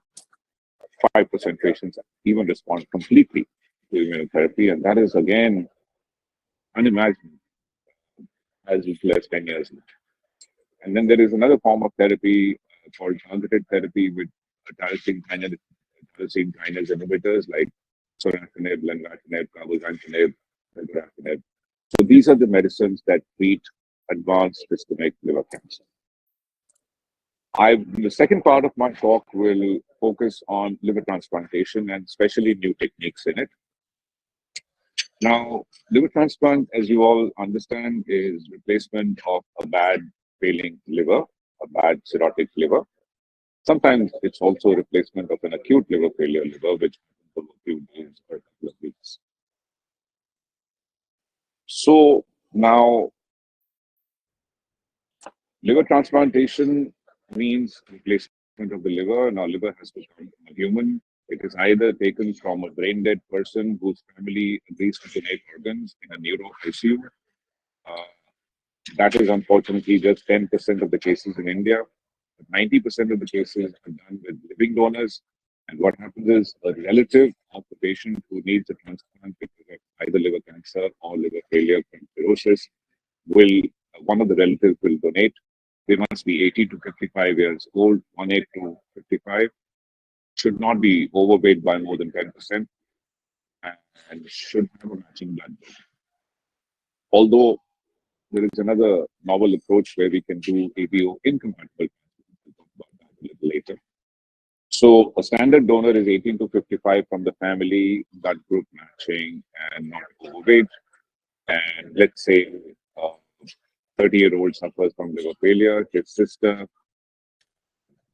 Speaker 4: 5% patients even respond completely to immunotherapy. And that is, again, unimaginable as little as 10 years ago. And then there is another form of therapy called targeted therapy with tyrosine kinase inhibitors like sorafenib, lenvatinib, cabozantinib, regorafenib. So these are the medicines that treat advanced systemic liver cancer. The second part of my talk will focus on liver transplantation and especially new techniques in it. Now, liver transplant, as you all understand, is replacement of a bad failing liver, a bad cirrhotic liver. Sometimes it's also a replacement of an acute liver failure liver, which happens over a few days or a couple of weeks. So now, liver transplantation means replacement of the liver. Now, liver has to come from a human. It is either taken from a brain dead person whose family agrees to donate organs in a neuro ICU. That is unfortunately just 10% of the cases in India. 90% of the cases are done with living donors. And what happens is a relative of the patient who needs a transplant because of either liver cancer or liver failure from cirrhosis one of the relatives will donate. They must be 80 to 55 years old, 18 to 55, should not be overweight by more than 10%, and should have a matching blood group. Although there is another novel approach where we can do ABO incompatible. We'll talk about that a little later. So a standard donor is 18 to 55 from the family, blood group matching, and not overweight. And let's say 30-year-old suffers from liver failure, his sister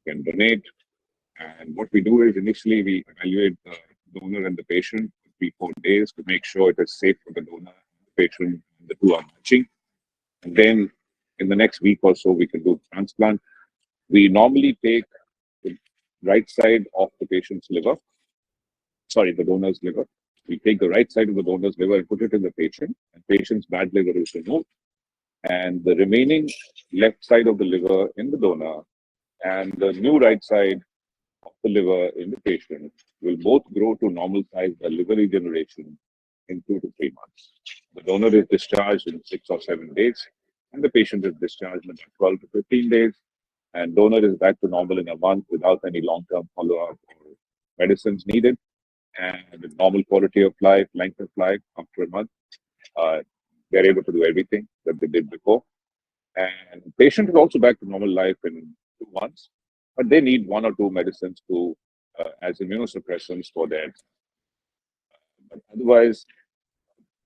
Speaker 4: can donate. And what we do is initially we evaluate the donor and the patient for 3-4 days to make sure it is safe for the donor and the patient, and the two are matching. And then in the next week or so, we can do transplant. We normally take the right side of the patient's liver, the donor's liver. We take the right side of the donor's liver and put it in the patient, and patient's bad liver is removed. And the remaining left side of the liver in the donor and the new right side of the liver in the patient will both grow to normal size by liver regeneration in 2 to 3 months. The donor is discharged in 6 or 7 days, and the patient is discharged in about 12 to 15 days, and donor is back to normal in a month without any long-term follow-up or medicines needed, and with normal quality of life, length of life after a month. They're able to do everything that they did before. And the patient is also back to normal life in 2 months, but they need 1 or 2 medicines as immunosuppressants for their. But otherwise,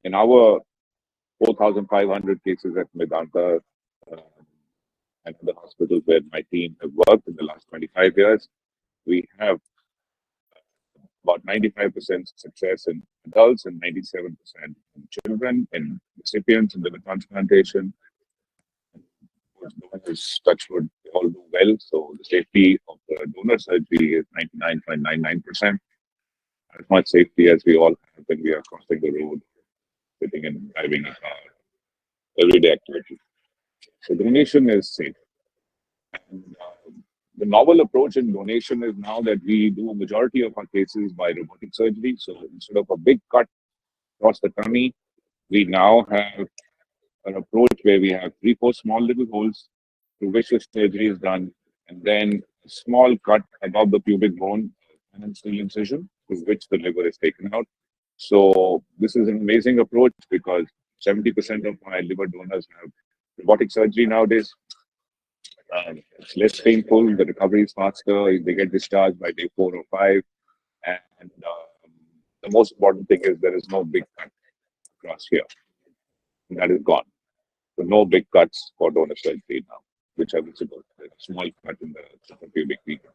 Speaker 4: in our 4,500 cases at Medanta and the hospitals where my team have worked in the last 25 years, we have about 95% success in adults and 97% in children, in recipients in liver transplantation. Donors, touch wood, they all do well. So the safety of the donor surgery is 99.99%. As much safety as we all have when we are crossing the road, sitting and driving a car, everyday activity. So donation is safe. And the novel approach in donation is now that we do a majority of our cases by robotic surgery. So instead of a big cut across the tummy, we now have an approach where we have 3-4 small little holes through which the surgery is done, and then a small cut above the pubic bone and a steel incision through which the liver is taken out. So this is an amazing approach because 70% of my liver donors have robotic surgery nowadays. It's less painful, the recovery is faster, they get discharged by day 4 or 5. And the most important thing is there is no big cut across here. And that is gone. So no big cuts for donor surgery now, which are visible. There's a small cut in the suprapubic region.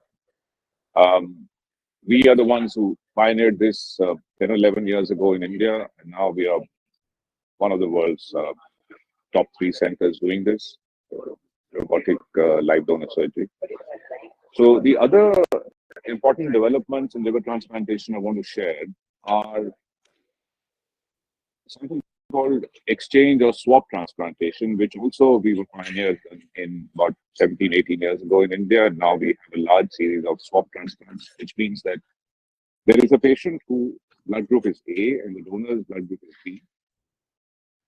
Speaker 4: We are the ones who pioneered this 10 or 11 years ago in India, and now we are one of the world's top 3 centers doing this, robotic live donor surgery. So the other important developments in liver transplantation I want to share are something called exchange or swap transplantation, which also we were pioneers in about 17, 18 years ago in India. Now we have a large series of swap transplants, which means that there is a patient whose blood group is A and the donor's blood group is B.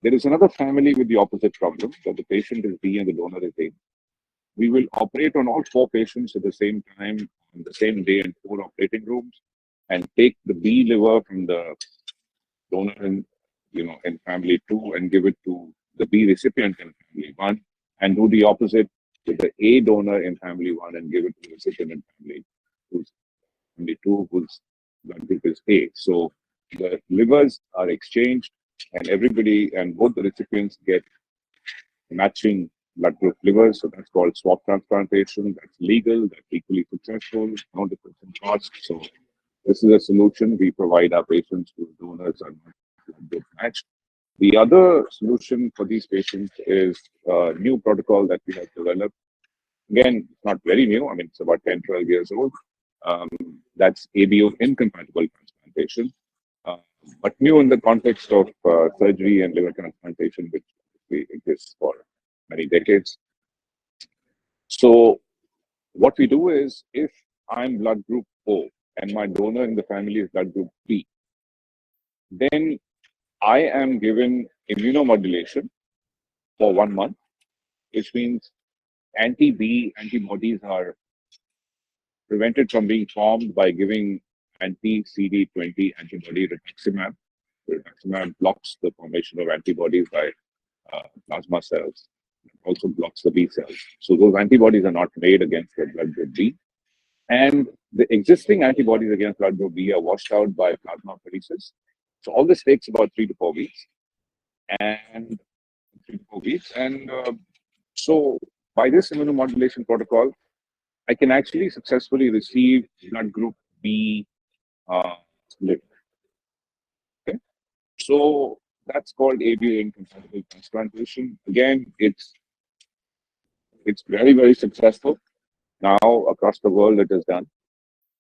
Speaker 4: There is another family with the opposite problem, that the patient is B and the donor is A. We will operate on all 4 patients at the same time, on the same day in 4 operating rooms, and take the B liver from the donor in family 2 and give it to the B recipient in family 1, and do the opposite with the A donor in family 1 and give it to the recipient in family 2, whose blood group is A. So the livers are exchanged, and both the recipients get matching blood group livers. So that's called swap transplantation. That's legal, that's equally successful, no difference in cost. So this is a solution we provide our patients whose donors are not blood group matched. The other solution for these patients is a new protocol that we have developed. Again, it's not very new. I mean, it's about 10, 12 years old. That's ABO incompatible transplantation, but new in the context of surgery and liver transplantation, which exists for many decades. So what we do is, if I'm blood group O and my donor in the family is blood group B, then I am given immunomodulation for 1 month, which means anti-B antibodies are prevented from being formed by giving anti-CD20 antibody rituximab. Rituximab blocks the formation of antibodies by plasma cells. It also blocks the B cells. So those antibodies are not made against the blood group B. And the existing antibodies against blood group B are washed out by plasmapheresis. So all this takes about 3 to 4 weeks. And so by this immunomodulation protocol, I can actually successfully receive blood group B liver. Okay, so that's called ABO incompatible transplantation. Again, it's very, very successful. Now across the world, it is done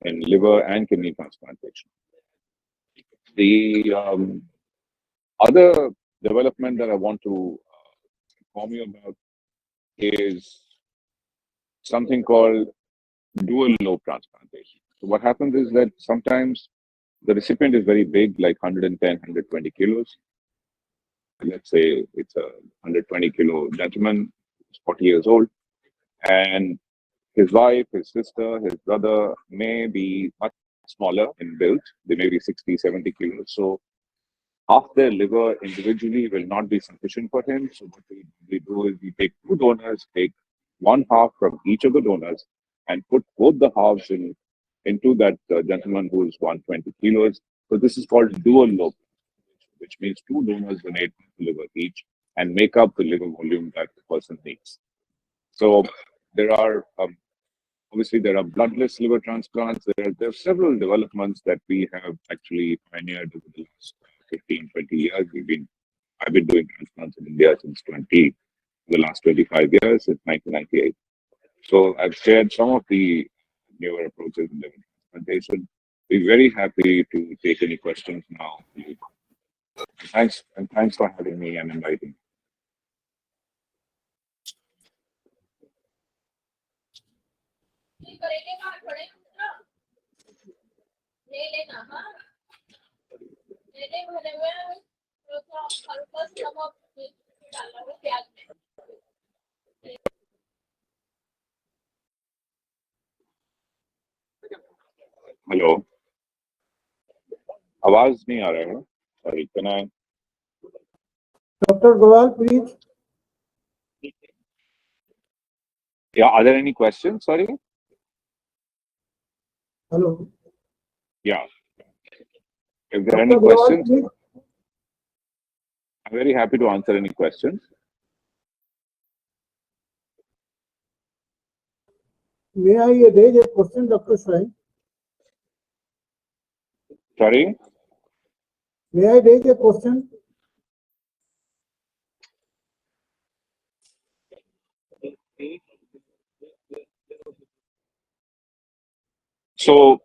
Speaker 4: in liver and kidney transplantation. The other development that I want to inform you about is something called dual lobe transplantation. So what happens is that sometimes the recipient is very big, like 110, 120 kilos. Let's say it's a 120 kilo gentleman, who's 40 years old, and his wife, his sister, his brother may be much smaller in build. They may be 60, 70 kilos. So half their liver individually will not be sufficient for him. So what we do is we take 2 donors, take 1 half from each of the donors, and put both the halves into that gentleman who is 120 kilos. So this is called dual lobe, which means 2 donors donate the liver each and make up the liver volume that the person needs. So there are obviously there are bloodless liver transplants. There are several developments that we have actually pioneered over the last 15, 20 years. I've been doing transplants in India since the last 25 years, since 1998. So I've shared some of the newer approaches in liver transplantation. We're very happy to take any questions now. Thanks for having me and inviting me. Hello. आवाज नहीं आ रहा है. Sorry, can I?
Speaker 2: Dr. Gowal, please.
Speaker 4: Yeah, are there any questions? Sorry.
Speaker 2: Hello.
Speaker 4: Yeah. If there are any
Speaker 2: Dr. Gowal,
Speaker 4: questions,
Speaker 2: please.
Speaker 4: I'm very happy to answer any questions.
Speaker 2: May I raise a question, Dr. Swain?
Speaker 4: Sorry.
Speaker 2: May I raise a question?
Speaker 4: So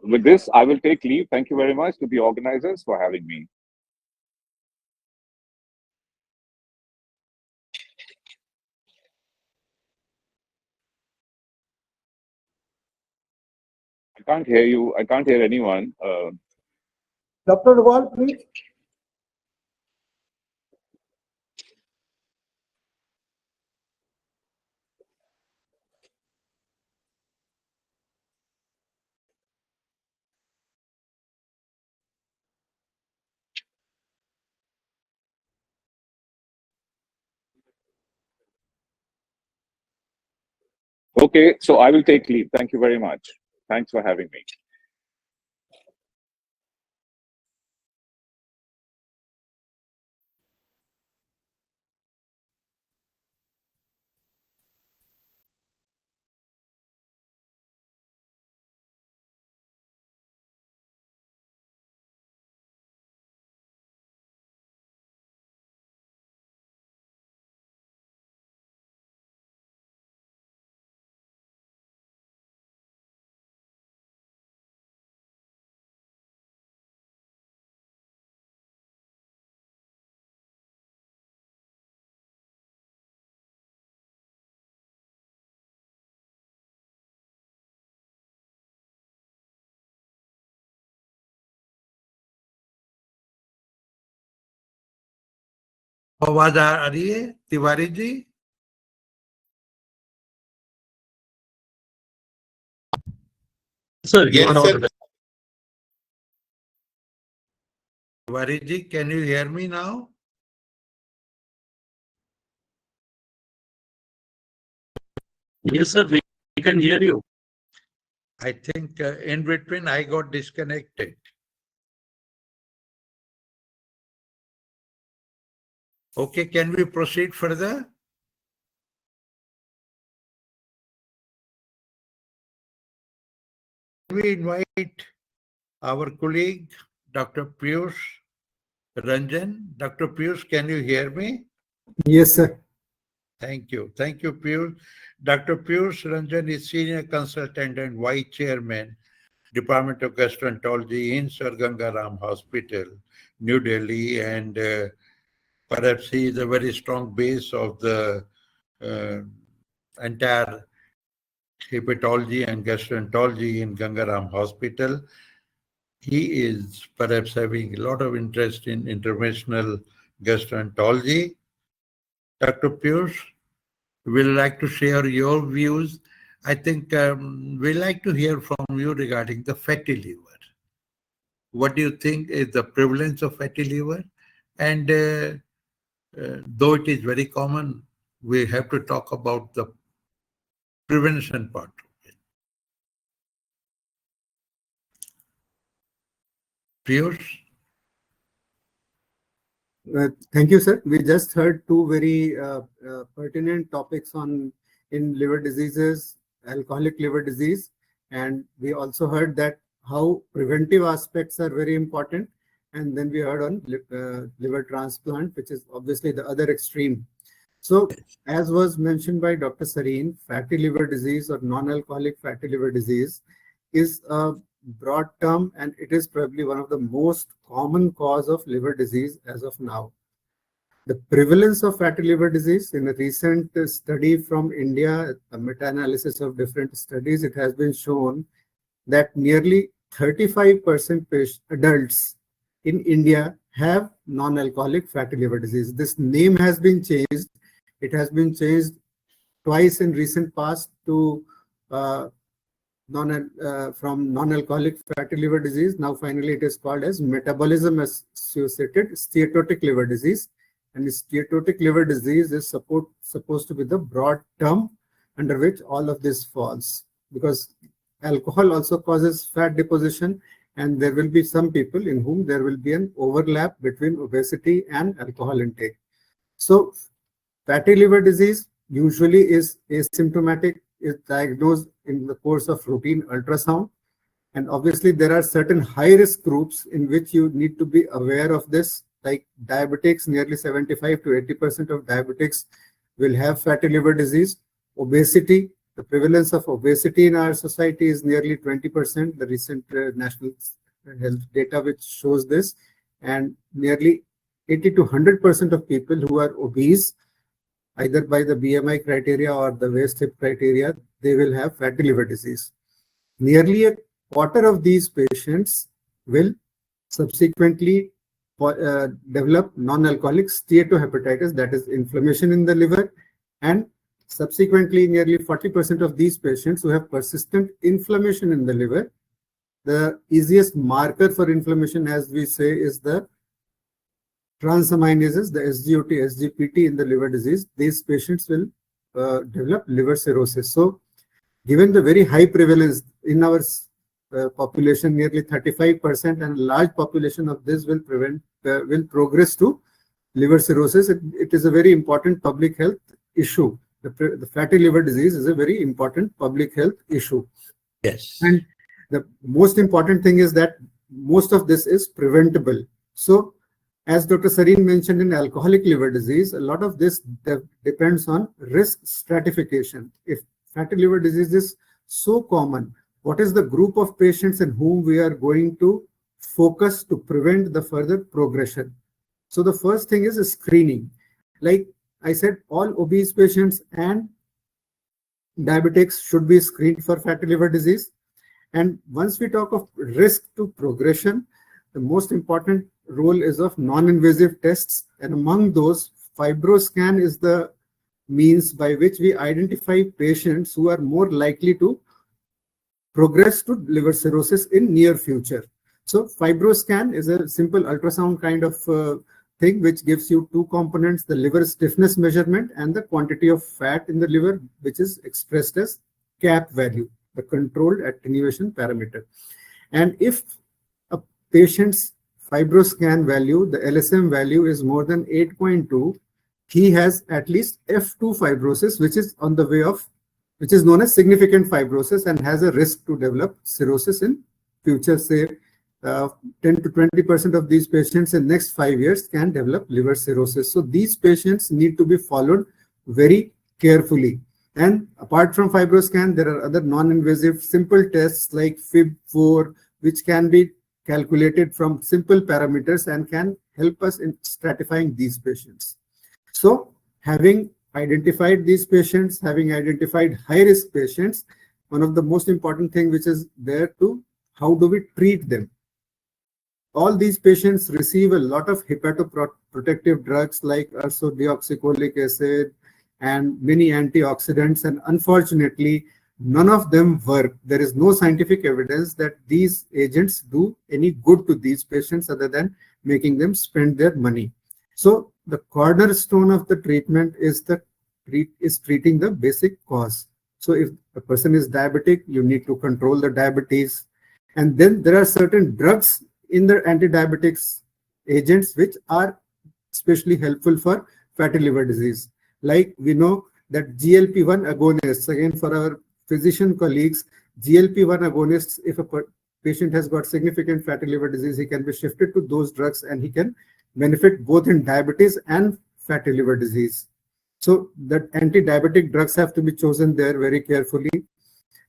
Speaker 4: with this, I will take leave. Thank you very much to the organizers for having me. I can't hear you. I can't hear anyone.
Speaker 2: Dr. Gowal, please.
Speaker 4: Okay, so I will take leave. Thank you very much. Thanks for having me.
Speaker 1: आवाज आ रही है Tiwari ji?
Speaker 6: Sir, yes, sir.
Speaker 1: Tiwari ji, can you hear me now?
Speaker 6: Yes, sir, we can hear you.
Speaker 1: I think in between I got disconnected. Okay, can we proceed further? We invite our colleague, Dr. Piyush Ranjan. Dr. Piyush, can you hear me?
Speaker 2: Yes, sir.
Speaker 1: Thank you. Thank you, Piyush. Dr. Piyush Ranjan is Senior Consultant and Vice Chairman, Department of Gastroenterology in Sir Ganga Ram Hospital, New Delhi, and perhaps he is a very strong base of the entire hepatology and gastroenterology in Gangaram Hospital. He is perhaps having a lot of interest in interventional gastroenterology. Dr. Piyush, we'd like to share your views. I think we'd like to hear from you regarding the fatty liver. What do you think is the prevalence of fatty liver? And though it is very common, we have to talk about the prevention part of it. Piyush?
Speaker 7: Thank you, sir. We just heard two very pertinent topics in liver diseases, alcoholic liver disease, and we also heard that how preventive aspects are very important. And then we heard on liver transplant, which is obviously the other extreme. So, as was mentioned by Dr. Sareen, fatty liver disease or non-alcoholic fatty liver disease is a broad term, and it is probably one of the most common cause of liver disease as of now. The prevalence of fatty liver disease in a recent study from India, a meta-analysis of different studies, it has been shown that nearly 35% adults in India have non-alcoholic fatty liver disease. This name has been changed. It has been changed twice in recent past to from non-alcoholic fatty liver disease. Now finally it is called as metabolism associated steatotic liver disease. And steatotic liver disease is supposed to be the broad term under which all of this falls, because alcohol also causes fat deposition, and there will be some people in whom there will be an overlap between obesity and alcohol intake. So fatty liver disease usually is asymptomatic, is diagnosed in the course of routine ultrasound. And obviously there are certain high risk groups in which you need to be aware of this, like diabetics. Nearly 75 to 80% of diabetics will have fatty liver disease. Obesity, the prevalence of obesity in our society is nearly 20%, the recent national health data which shows this. And nearly 80 to 100% of people who are obese, either by the BMI criteria or the waist hip criteria, they will have fatty liver disease. Nearly a quarter of these patients will subsequently develop non-alcoholic steatohepatitis, that is inflammation in the liver, and subsequently nearly 40% of these patients who have persistent inflammation in the liver. The easiest marker for inflammation, as we say, is the transaminases, the SGOT, SGPT in the liver disease. These patients will develop liver cirrhosis. So given the very high prevalence in our population, nearly 35%, and a large population of this will progress to liver cirrhosis. It is a very important public health issue. The fatty liver disease is a very important public health issue.
Speaker 1: Yes.
Speaker 7: And the most important thing is that most of this is preventable. So as Dr. Sareen mentioned, in alcoholic liver disease, a lot of this depends on risk stratification. If fatty liver disease is so common, what is the group of patients in whom we are going to focus to prevent the further progression? So the first thing is screening. Like I said, all obese patients and diabetics should be screened for fatty liver disease. And once we talk of risk to progression, the most important role is of non-invasive tests. And among those, FibroScan is the means by which we identify patients who are more likely to progress to liver cirrhosis in near future. So FibroScan is a simple ultrasound kind of thing which gives you two components, the liver stiffness measurement and the quantity of fat in the liver, which is expressed as CAP value, the controlled attenuation parameter. And if a patient's FibroScan value, the LSM value, is more than 8.2, he has at least F2 fibrosis, which is on the way of, which is known as significant fibrosis, and has a risk to develop cirrhosis in future. Say 10 to 20% of these patients in next 5 years can develop liver cirrhosis. So these patients need to be followed very carefully. And apart from FibroScan, there are other non-invasive simple tests like FIB4, which can be calculated from simple parameters and can help us in stratifying these patients. So having identified these patients, having identified high-risk patients, one of the most important thing which is there to, how do we treat them? All these patients receive a lot of hepatoprotective drugs like ursodeoxycholic acid and many antioxidants, and unfortunately, none of them work. There is no scientific evidence that these agents do any good to these patients other than making them spend their money. So the cornerstone of the treatment is treating the basic cause. So if a person is diabetic, you need to control the diabetes. And then there are certain drugs in the anti-diabetics agents which are especially helpful for fatty liver disease. Like we know that GLP-1 agonists, again for our physician colleagues, GLP-1 agonists, if a patient has got significant fatty liver disease, he can be shifted to those drugs and he can benefit both in diabetes and fatty liver disease. So the anti-diabetic drugs have to be chosen there very carefully.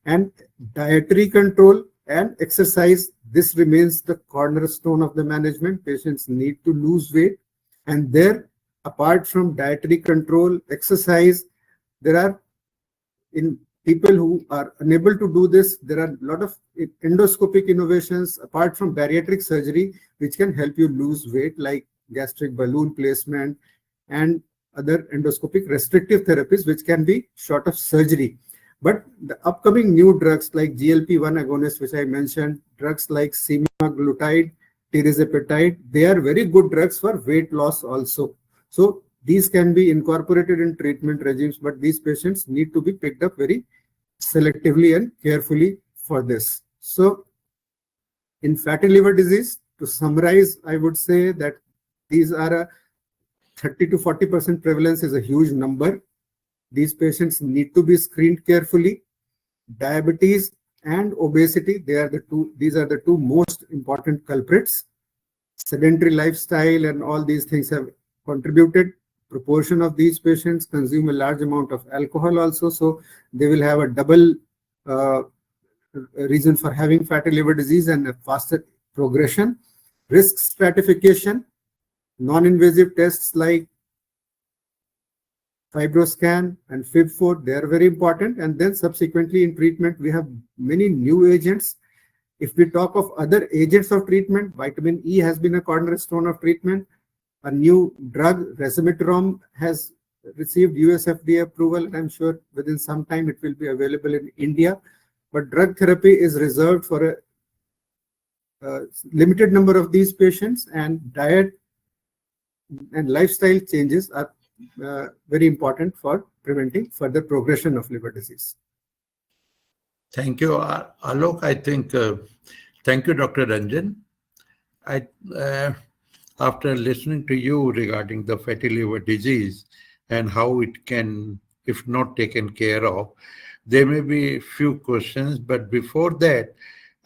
Speaker 7: And dietary control and exercise, this remains the cornerstone of the management. Patients need to lose weight. And there, apart from dietary control, exercise, there are, in people who are unable to do this, there are a lot of endoscopic innovations apart from bariatric surgery which can help you lose weight, like gastric balloon placement and other endoscopic restrictive therapies which can be short of surgery. But the upcoming new drugs like GLP-1 agonists, which I mentioned, drugs like semaglutide, tirzepatide, they are very good drugs for weight loss also. So these can be incorporated in treatment regimes, but these patients need to be picked up very selectively and carefully for this. So in fatty liver disease, to summarize, I would say that these are a 30 to 40% prevalence is a huge number. These patients need to be screened carefully. Diabetes and obesity, these are the two most important culprits. Sedentary lifestyle and all these things have contributed. Proportion of these patients consume a large amount of alcohol also, so they will have a double reason for having fatty liver disease and a faster progression. Risk stratification, non-invasive tests like FibroScan and FIB4, they are very important. And then subsequently in treatment, we have many new agents. If we talk of other agents of treatment, vitamin E has been a cornerstone of treatment. A new drug, resmetirom, has received US FDA approval, and I'm sure within some time it will be available in India. But drug therapy is reserved for a limited number of these patients, and diet and lifestyle changes are very important for preventing further progression of liver disease.
Speaker 1: Thank you, Alok. I think, thank you, Dr. Ranjan. After listening to you regarding the fatty liver disease and how it can, if not taken care of, there may be a few questions, but before that,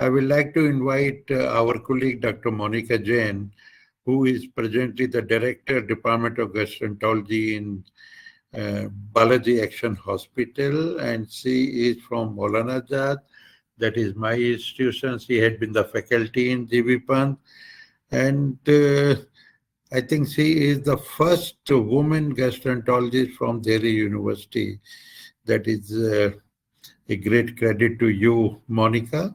Speaker 1: I would like to invite our colleague, Dr. Monica Jain, who is presently the Director, Department of Gastroenterology in Balaji Action Hospital, and she is from Maulana Azad. That is my institution. She had been the faculty in GB Pant, and I think she is the first woman gastroenterologist from Delhi University. That is a great credit to you, Monica.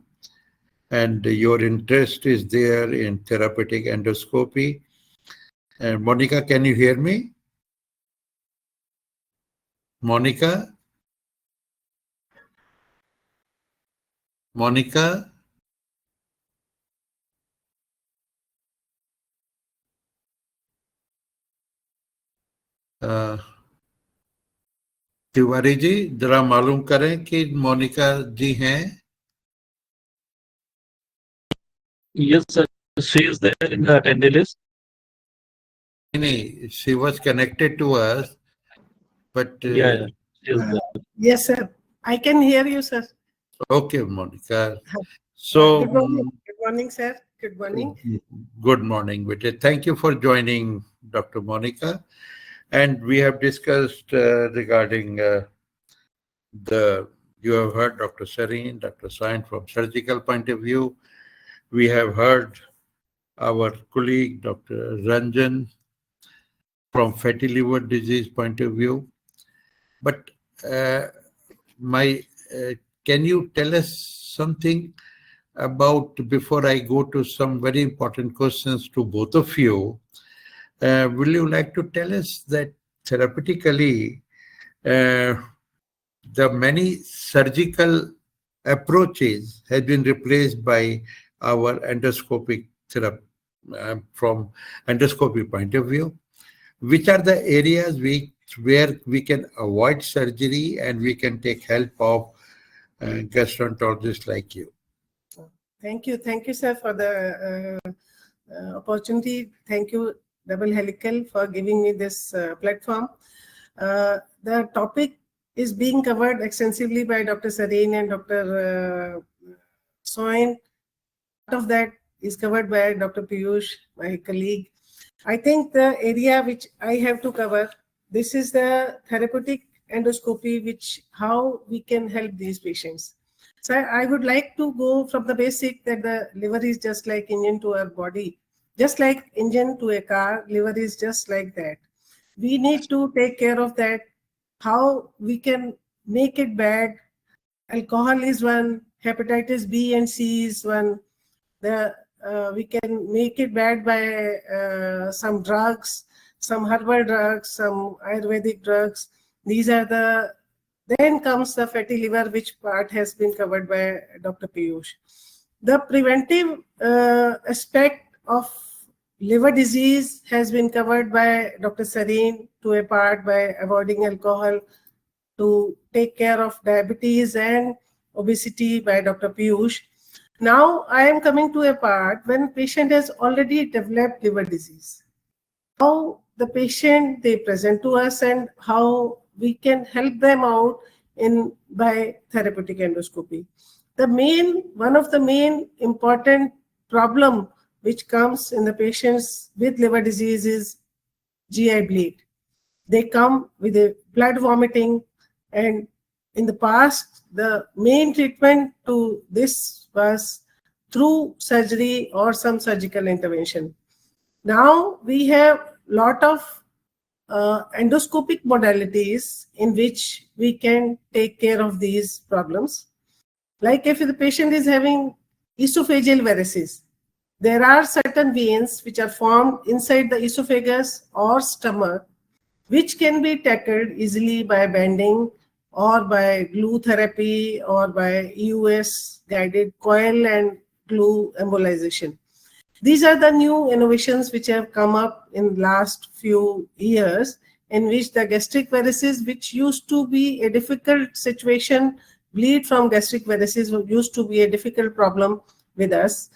Speaker 1: And your interest is there in therapeutic endoscopy. And Monica, can you hear me? Monica? Monica? Tiwari ji जरा मालूम करें कि मोनिका जी हैं?
Speaker 6: Yes, sir. She is there in the attendee list.
Speaker 1: She was connected to us, but
Speaker 6: Yeah, she is there.
Speaker 8: Yes, sir. I can hear you, sir.
Speaker 1: Okay, Monica. So
Speaker 8: Good morning, sir. Good morning.
Speaker 1: Good morning, Vijay. Thank you for joining, Dr. Monica. And we have discussed regarding you have heard Dr. Sareen, Dr. Sain from surgical point of view. We have heard our colleague, Dr. Ranjan, from fatty liver disease point of view. But can you tell us something about, before I go to some very important questions to both of you, will you like to tell us that therapeutically, the many surgical approaches have been replaced by our endoscopic therapy from endoscopy point of view? Which are the areas where we can avoid surgery and we can take help of gastroenterologists like you?
Speaker 8: Thank you, sir, for the opportunity. Thank you, Double Helical, for giving me this platform. The topic is being covered extensively by Dr. Sareen and Dr. Soin. Part of that is covered by Dr. Piyush, my colleague. I think the area which I have to cover, this is the therapeutic endoscopy, how we can help these patients. So I would like to go from the basic that the liver is just like engine to our body. Just like engine to a car, liver is just like that. We need to take care of that. How we can make it bad. Alcohol is one, hepatitis B and C is one. We can make it bad by some drugs, some herbal drugs, some Ayurvedic drugs. These are the Then comes the fatty liver, which part has been covered by Dr. Piyush. The preventive aspect of liver disease has been covered by Dr. Sareen to a part by avoiding alcohol, to take care of diabetes and obesity by Dr. Piyush. Now I am coming to a part when patient has already developed liver disease. How the patient they present to us and how we can help them out in by therapeutic endoscopy. One of the main important problem which comes in the patients with liver disease is GI bleed. They come with a blood vomiting, and in the past, the main treatment to this was through surgery or some surgical intervention. Now we have lot of endoscopic modalities in which we can take care of these problems. Like if the patient is having esophageal varices, there are certain veins which are formed inside the esophagus or stomach, which can be tackled easily by bending or by glue therapy or by EUS guided coil and glue embolization. These are the new innovations which have come up in last few years, in which the gastric varices, which used to be a difficult situation, bleed from gastric varices used to be a difficult problem with us.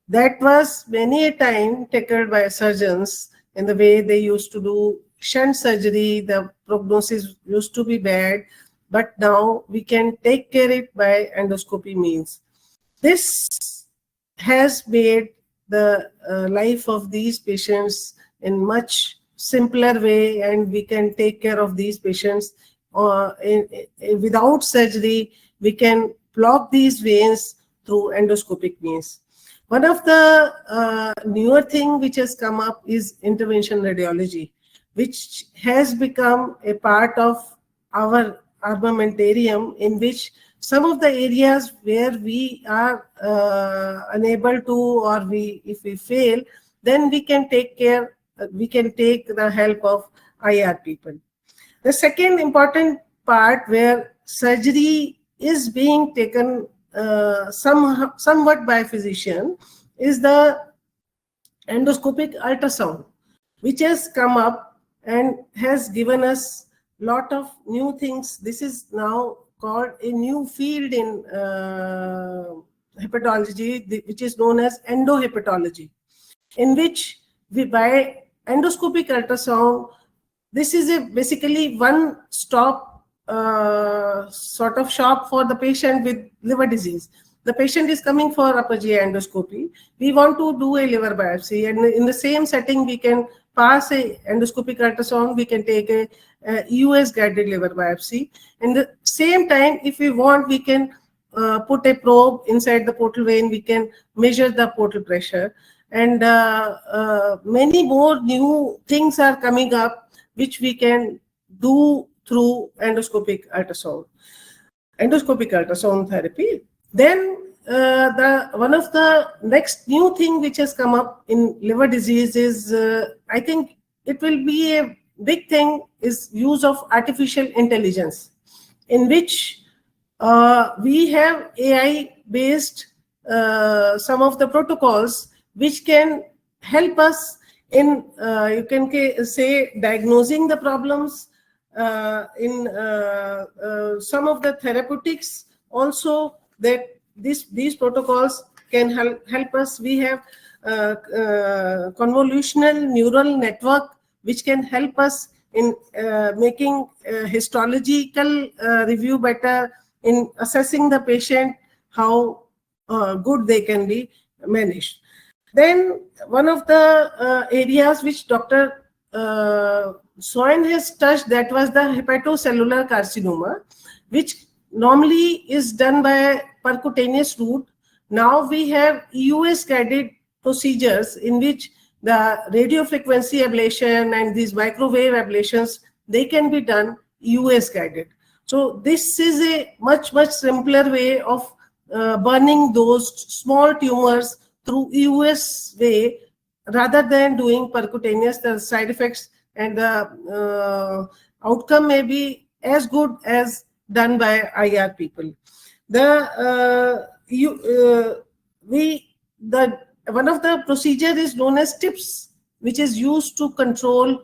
Speaker 8: That was many a time tackled by surgeons in the way they used to do shunt surgery. The prognosis used to be bad, but now we can take care of it by endoscopy means. This has made the life of these patients in much simpler way, and we can take care of these patients without surgery. We can block these veins through endoscopic means. One of the newer thing which has come up is intervention radiology, which has become a part of our armamentarium, in which some of the areas where we are unable to, or if we fail, then we can take care, we can take the help of IR people. The second important part where surgery is being taken somewhat by physician is the endoscopic ultrasound, which has come up and has given us lot of new things. This is now called a new field in hepatology, which is known as endohepatology, in which we by endoscopic ultrasound, this is basically one-stop sort of shop for the patient with liver disease. The patient is coming for upper GI endoscopy. We want to do a liver biopsy, and in the same setting, we can pass a endoscopic ultrasound. We can take a EUS guided liver biopsy. In the same time, if we want, we can put a probe inside the portal vein. We can measure the portal pressure, and many more new things are coming up which we can do through endoscopic ultrasound therapy. Then one of the next new thing which has come up in liver disease is, I think it will be a big thing, is use of artificial intelligence, in which we have AI based some of the protocols which can help us in, you can say, diagnosing the problems, in some of the therapeutics also, that these protocols can help us. We have convolutional neural network which can help us in making histological review better, in assessing the patient, how good they can be managed. Then one of the areas which Dr. Soin has touched, that was the hepatocellular carcinoma, which normally is done by percutaneous route. Now we have EUS guided procedures in which the radio frequency ablation and these microwave ablations, they can be done EUS guided. So this is a much simpler way of burning those small tumors through EUS way, rather than doing percutaneous. The side effects and the outcome may be as good as done by IR people. One of the procedure is known as TIPS, which is used to control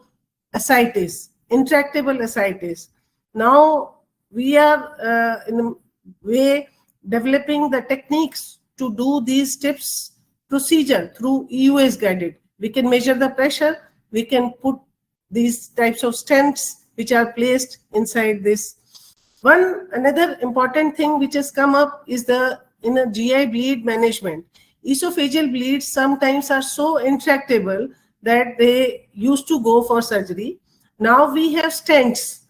Speaker 8: ascites, intractable ascites. Now we are in a way developing the techniques to do these TIPS procedure through EUS guided. We can measure the pressure, we can put these types of stents which are placed inside this. Another important thing which has come up is in a GI bleed management. Esophageal bleeds sometimes are so intractable that they used to go for surgery. Now we have stents,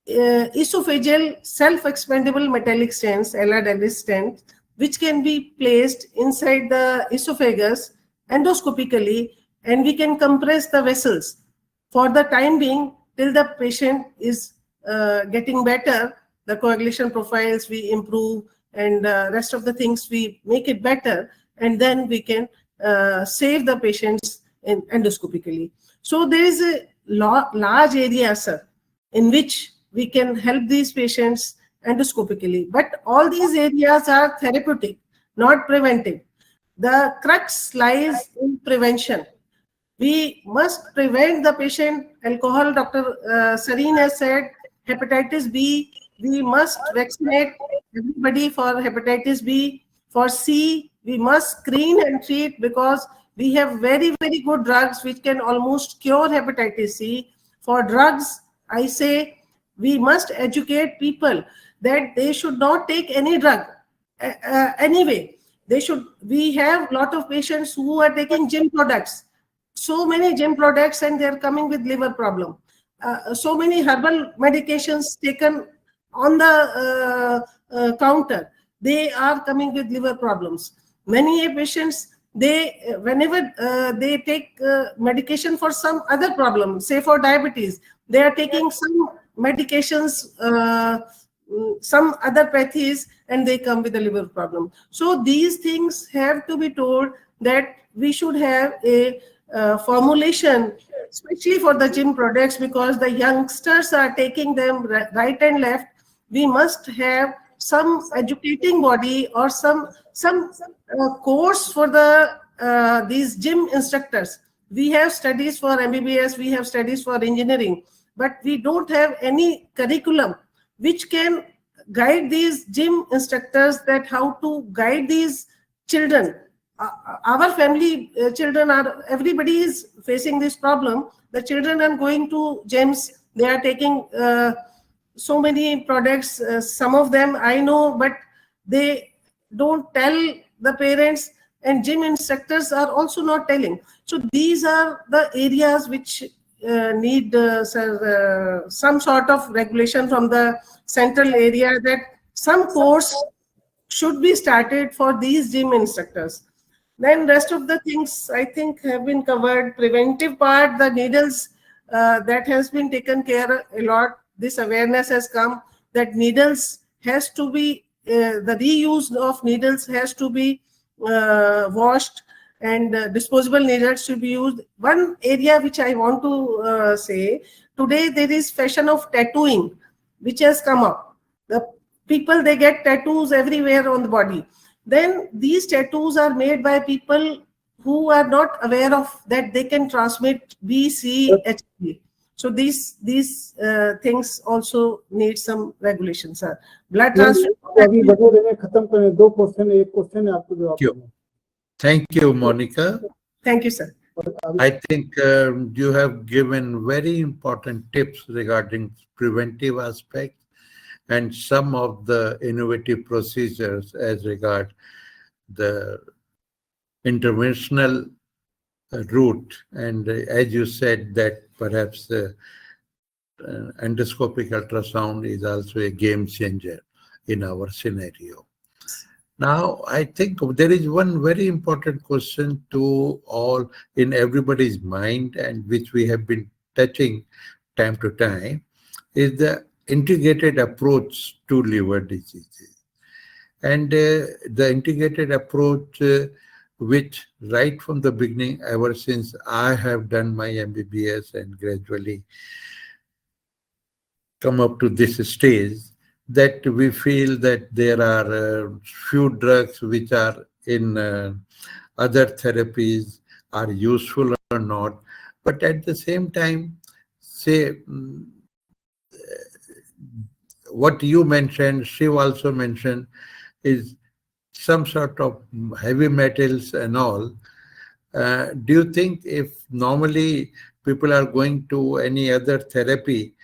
Speaker 8: esophageal self-expandable metallic stents, LR-Davis stents, which can be placed inside the esophagus endoscopically, and we can compress the vessels for the time being till the patient is getting better. The coagulation profiles we improve, and rest of the things we make it better, and then we can save the patients endoscopically. So there is a large area, sir, in which we can help these patients endoscopically. But all these areas are therapeutic, not preventive. The crux lies in prevention. We must prevent the patient alcohol. Dr. Sareen has said hepatitis B. We must vaccinate everybody for hepatitis B. For C, we must screen and treat, because we have very, very good drugs which can almost cure hepatitis C. For drugs, I say we must educate people that they should not take any drug anyway. We have a lot of patients who are taking gym products, so many gym products, and they're coming with liver problem. So many herbal medications taken on the counter, they are coming with liver problems. Many patients, whenever they take medication for some other problem, say for diabetes, they are taking some medications, some other pathies, and they come with a liver problem. So these things have to be told, that we should have a formulation, especially for the gym products, because the youngsters are taking them right and left. We must have some educating body or some course for these gym instructors. We have studies for MBBS, we have studies for engineering, but we don't have any curriculum which can guide these gym instructors, that how to guide these children. Our family children everybody is facing this problem. The children are going to gyms, they are taking so many products. Some of them I know, but they don't tell the parents, and gym instructors are also not telling. So these are the areas which need some sort of regulation from the central area, that some course should be started for these gym instructors. Then rest of the things I think have been covered. Preventive part, the needles, that has been taken care a lot. This awareness has come that needles has to be, the reuse of needles has to be washed, and disposable needles should be used. One area which I want to say, today there is fashion of tattooing which has come up. The people, they get tattoos everywhere on the body. Then these tattoos are made by people who are not aware of that they can transmit B, C, HIV. So these things also need some regulation, sir. Blood transfusion.
Speaker 1: Thank you, Monica.
Speaker 8: Thank you, sir.
Speaker 1: I think you have given very important tips regarding preventive aspects and some of the innovative procedures as regard the interventional route. And as you said, that perhaps endoscopic ultrasound is also a game changer in our scenario. Now, I think there is one very important question to all in everybody's mind, and which we have been touching time to time, is the integrated approach to liver diseases. And the integrated approach, which right from the beginning, ever since I have done my MBBS and gradually come up to this stage, that we feel that there are few drugs which are in other therapies are useful or not. But at the same time, say, what you mentioned, Shiv also mentioned, is some sort of heavy metals and all. Do you think if normally people are going to any other therapy,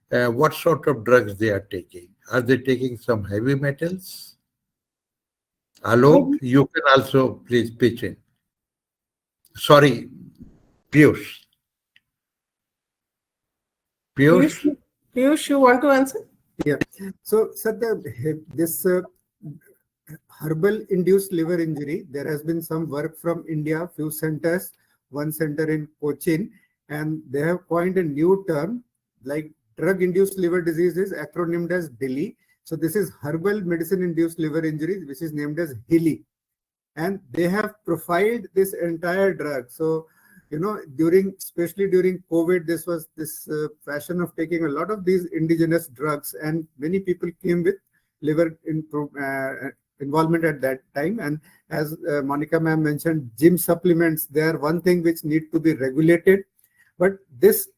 Speaker 1: what sort of drugs they are taking? Are they taking some heavy metals? Alok, you can also please pitch in. Sorry, Piyush. Piyush?
Speaker 8: Piyush, you want to answer?
Speaker 7: Yeah. So, sir, this herbal induced liver injury, there has been some work from India, few centers, one center in Cochin, and they have coined a new term like drug induced liver disease is acronymed as DILI. So this is herbal medicine induced liver injury, which is named as HILI. And they have profiled this entire drug. So, you know, especially during COVID, this was this fashion of taking a lot of these indigenous drugs, and many people came with liver involvement at that time. And as Monica ma'am mentioned, gym supplements, they are one thing which need to be regulated. But this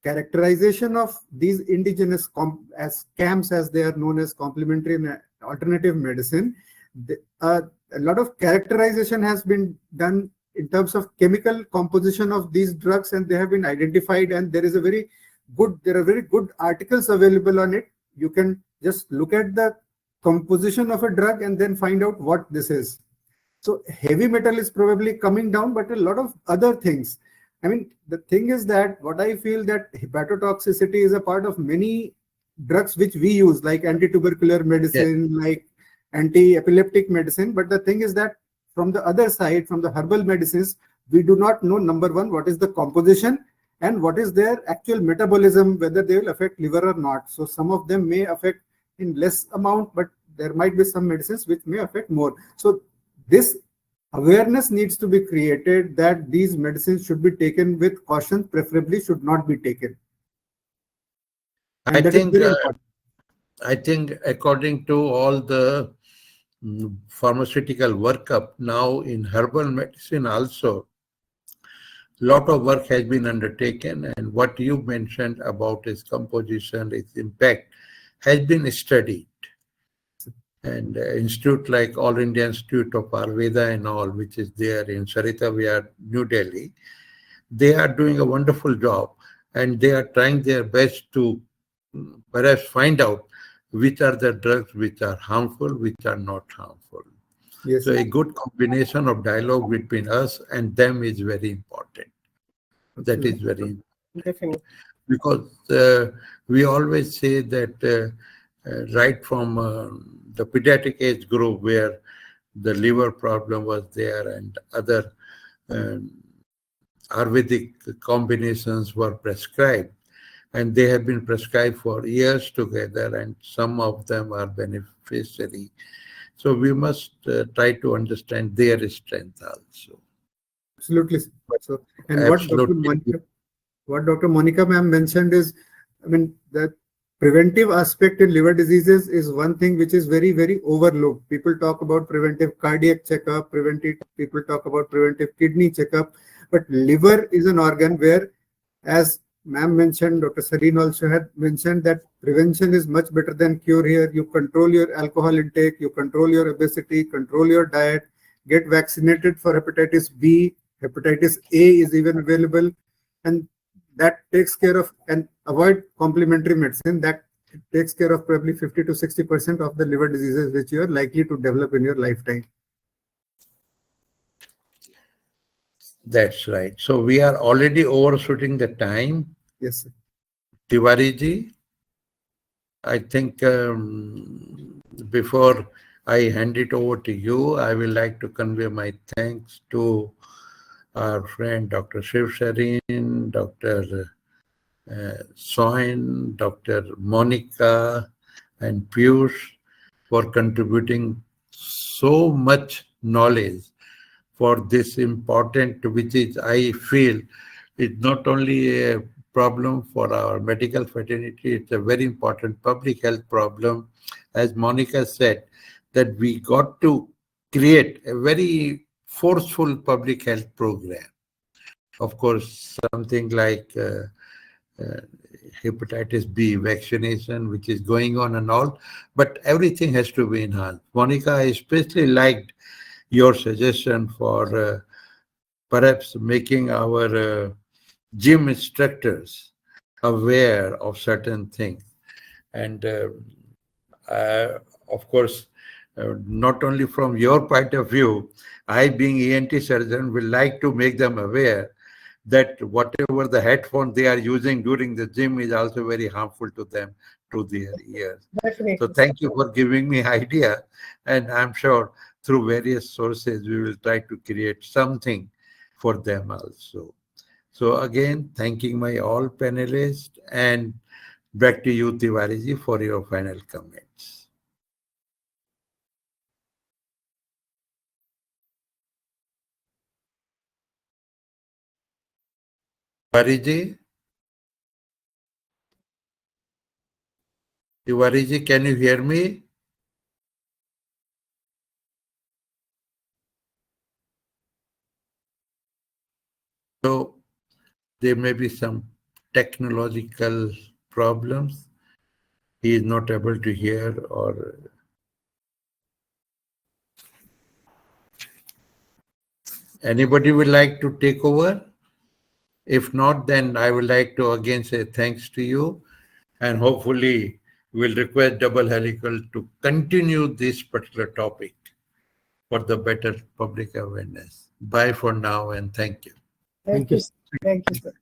Speaker 7: characterization of these indigenous as CAMs, as they are known as complementary and alternative medicine, a lot of characterization has been done in terms of chemical composition of these drugs, and they have been identified, and there are very good articles available on it. You can just look at the composition of a drug and then find out what this is. So heavy metal is probably coming down, but a lot of other things. I mean, the thing is that what I feel that hepatotoxicity is a part of many drugs which we use, like anti-tubercular medicine, like anti-epileptic medicine. But the thing is that from the other side, from the herbal medicines, we do not know, number one, what is the composition and what is their actual metabolism, whether they will affect liver or not. So some of them may affect in less amount, but there might be some medicines which may affect more. So this awareness needs to be created that these medicines should be taken with caution, preferably should not be taken. And
Speaker 1: I think according to all the pharmaceutical workup now in herbal medicine also, lot of work has been undertaken, and what you mentioned about its composition, its impact has been studied. And institute like All India Institute of Ayurveda and all, which is there in Sarita Vihar, New Delhi, they are doing a wonderful job, and they are trying their best to perhaps find out which are the drugs which are harmful, which are not harmful.
Speaker 7: Yes.
Speaker 1: So a good combination of dialogue between us and them is very important. That is very important.
Speaker 8: Definitely.
Speaker 1: Because we always say that right from the pediatric age group where the liver problem was there and other Ayurvedic combinations were prescribed, and they have been prescribed for years together, and some of them are beneficiary. So we must try to understand their strength also.
Speaker 7: Absolutely. So, and
Speaker 1: Absolutely.
Speaker 7: what Dr. Monica ma'am mentioned is, I mean, that preventive aspect in liver diseases is one thing which is very, very overlooked. People talk about preventive cardiac checkup, people talk about preventive kidney checkup, but liver is an organ where, as ma'am mentioned, Dr. Sareen also had mentioned that prevention is much better than cure here. You control your alcohol intake, you control your obesity, control your diet, get vaccinated for hepatitis B, hepatitis A is even available, and that takes care of, and avoid complementary medicine, that takes care of probably 50 to 60% of the liver diseases which you are likely to develop in your lifetime.
Speaker 1: That's right. So we are already overshooting the time.
Speaker 7: Yes, sir.
Speaker 1: Tiwari ji, I think before I hand it over to you, I will like to convey my thanks to our friend Dr. Shiv Sareen, Dr. Soin, Dr. Monica, and Piyush for contributing so much knowledge for this important, which is, I feel, is not only a problem for our medical fraternity. It's a very important public health problem. As Monica said, that we got to create a very forceful public health program. Of course, something like hepatitis B vaccination, which is going on and all, but everything has to be enhanced. Monica, I especially liked your suggestion for perhaps making our gym instructors aware of certain things. And of course, not only from your point of view, I being ENT surgeon will like to make them aware that whatever the headphone they are using during the gym is also very harmful to them, to their ears.
Speaker 8: Definitely.
Speaker 1: So thank you for giving me idea, and I'm sure through various sources we will try to create something for them also. So again, thanking my all panelists, and back to you, Tiwariji, for your final comments. Tiwariji? Tiwariji, can you hear me? So there may be some technological problems. He is not able to hear, or anybody would like to take over? If not, then I would like to again say thanks to you, and hopefully we'll request Double Helical to continue this particular topic for the better public awareness. Bye for now, and thank you.
Speaker 8: Thank you. Thank you, sir.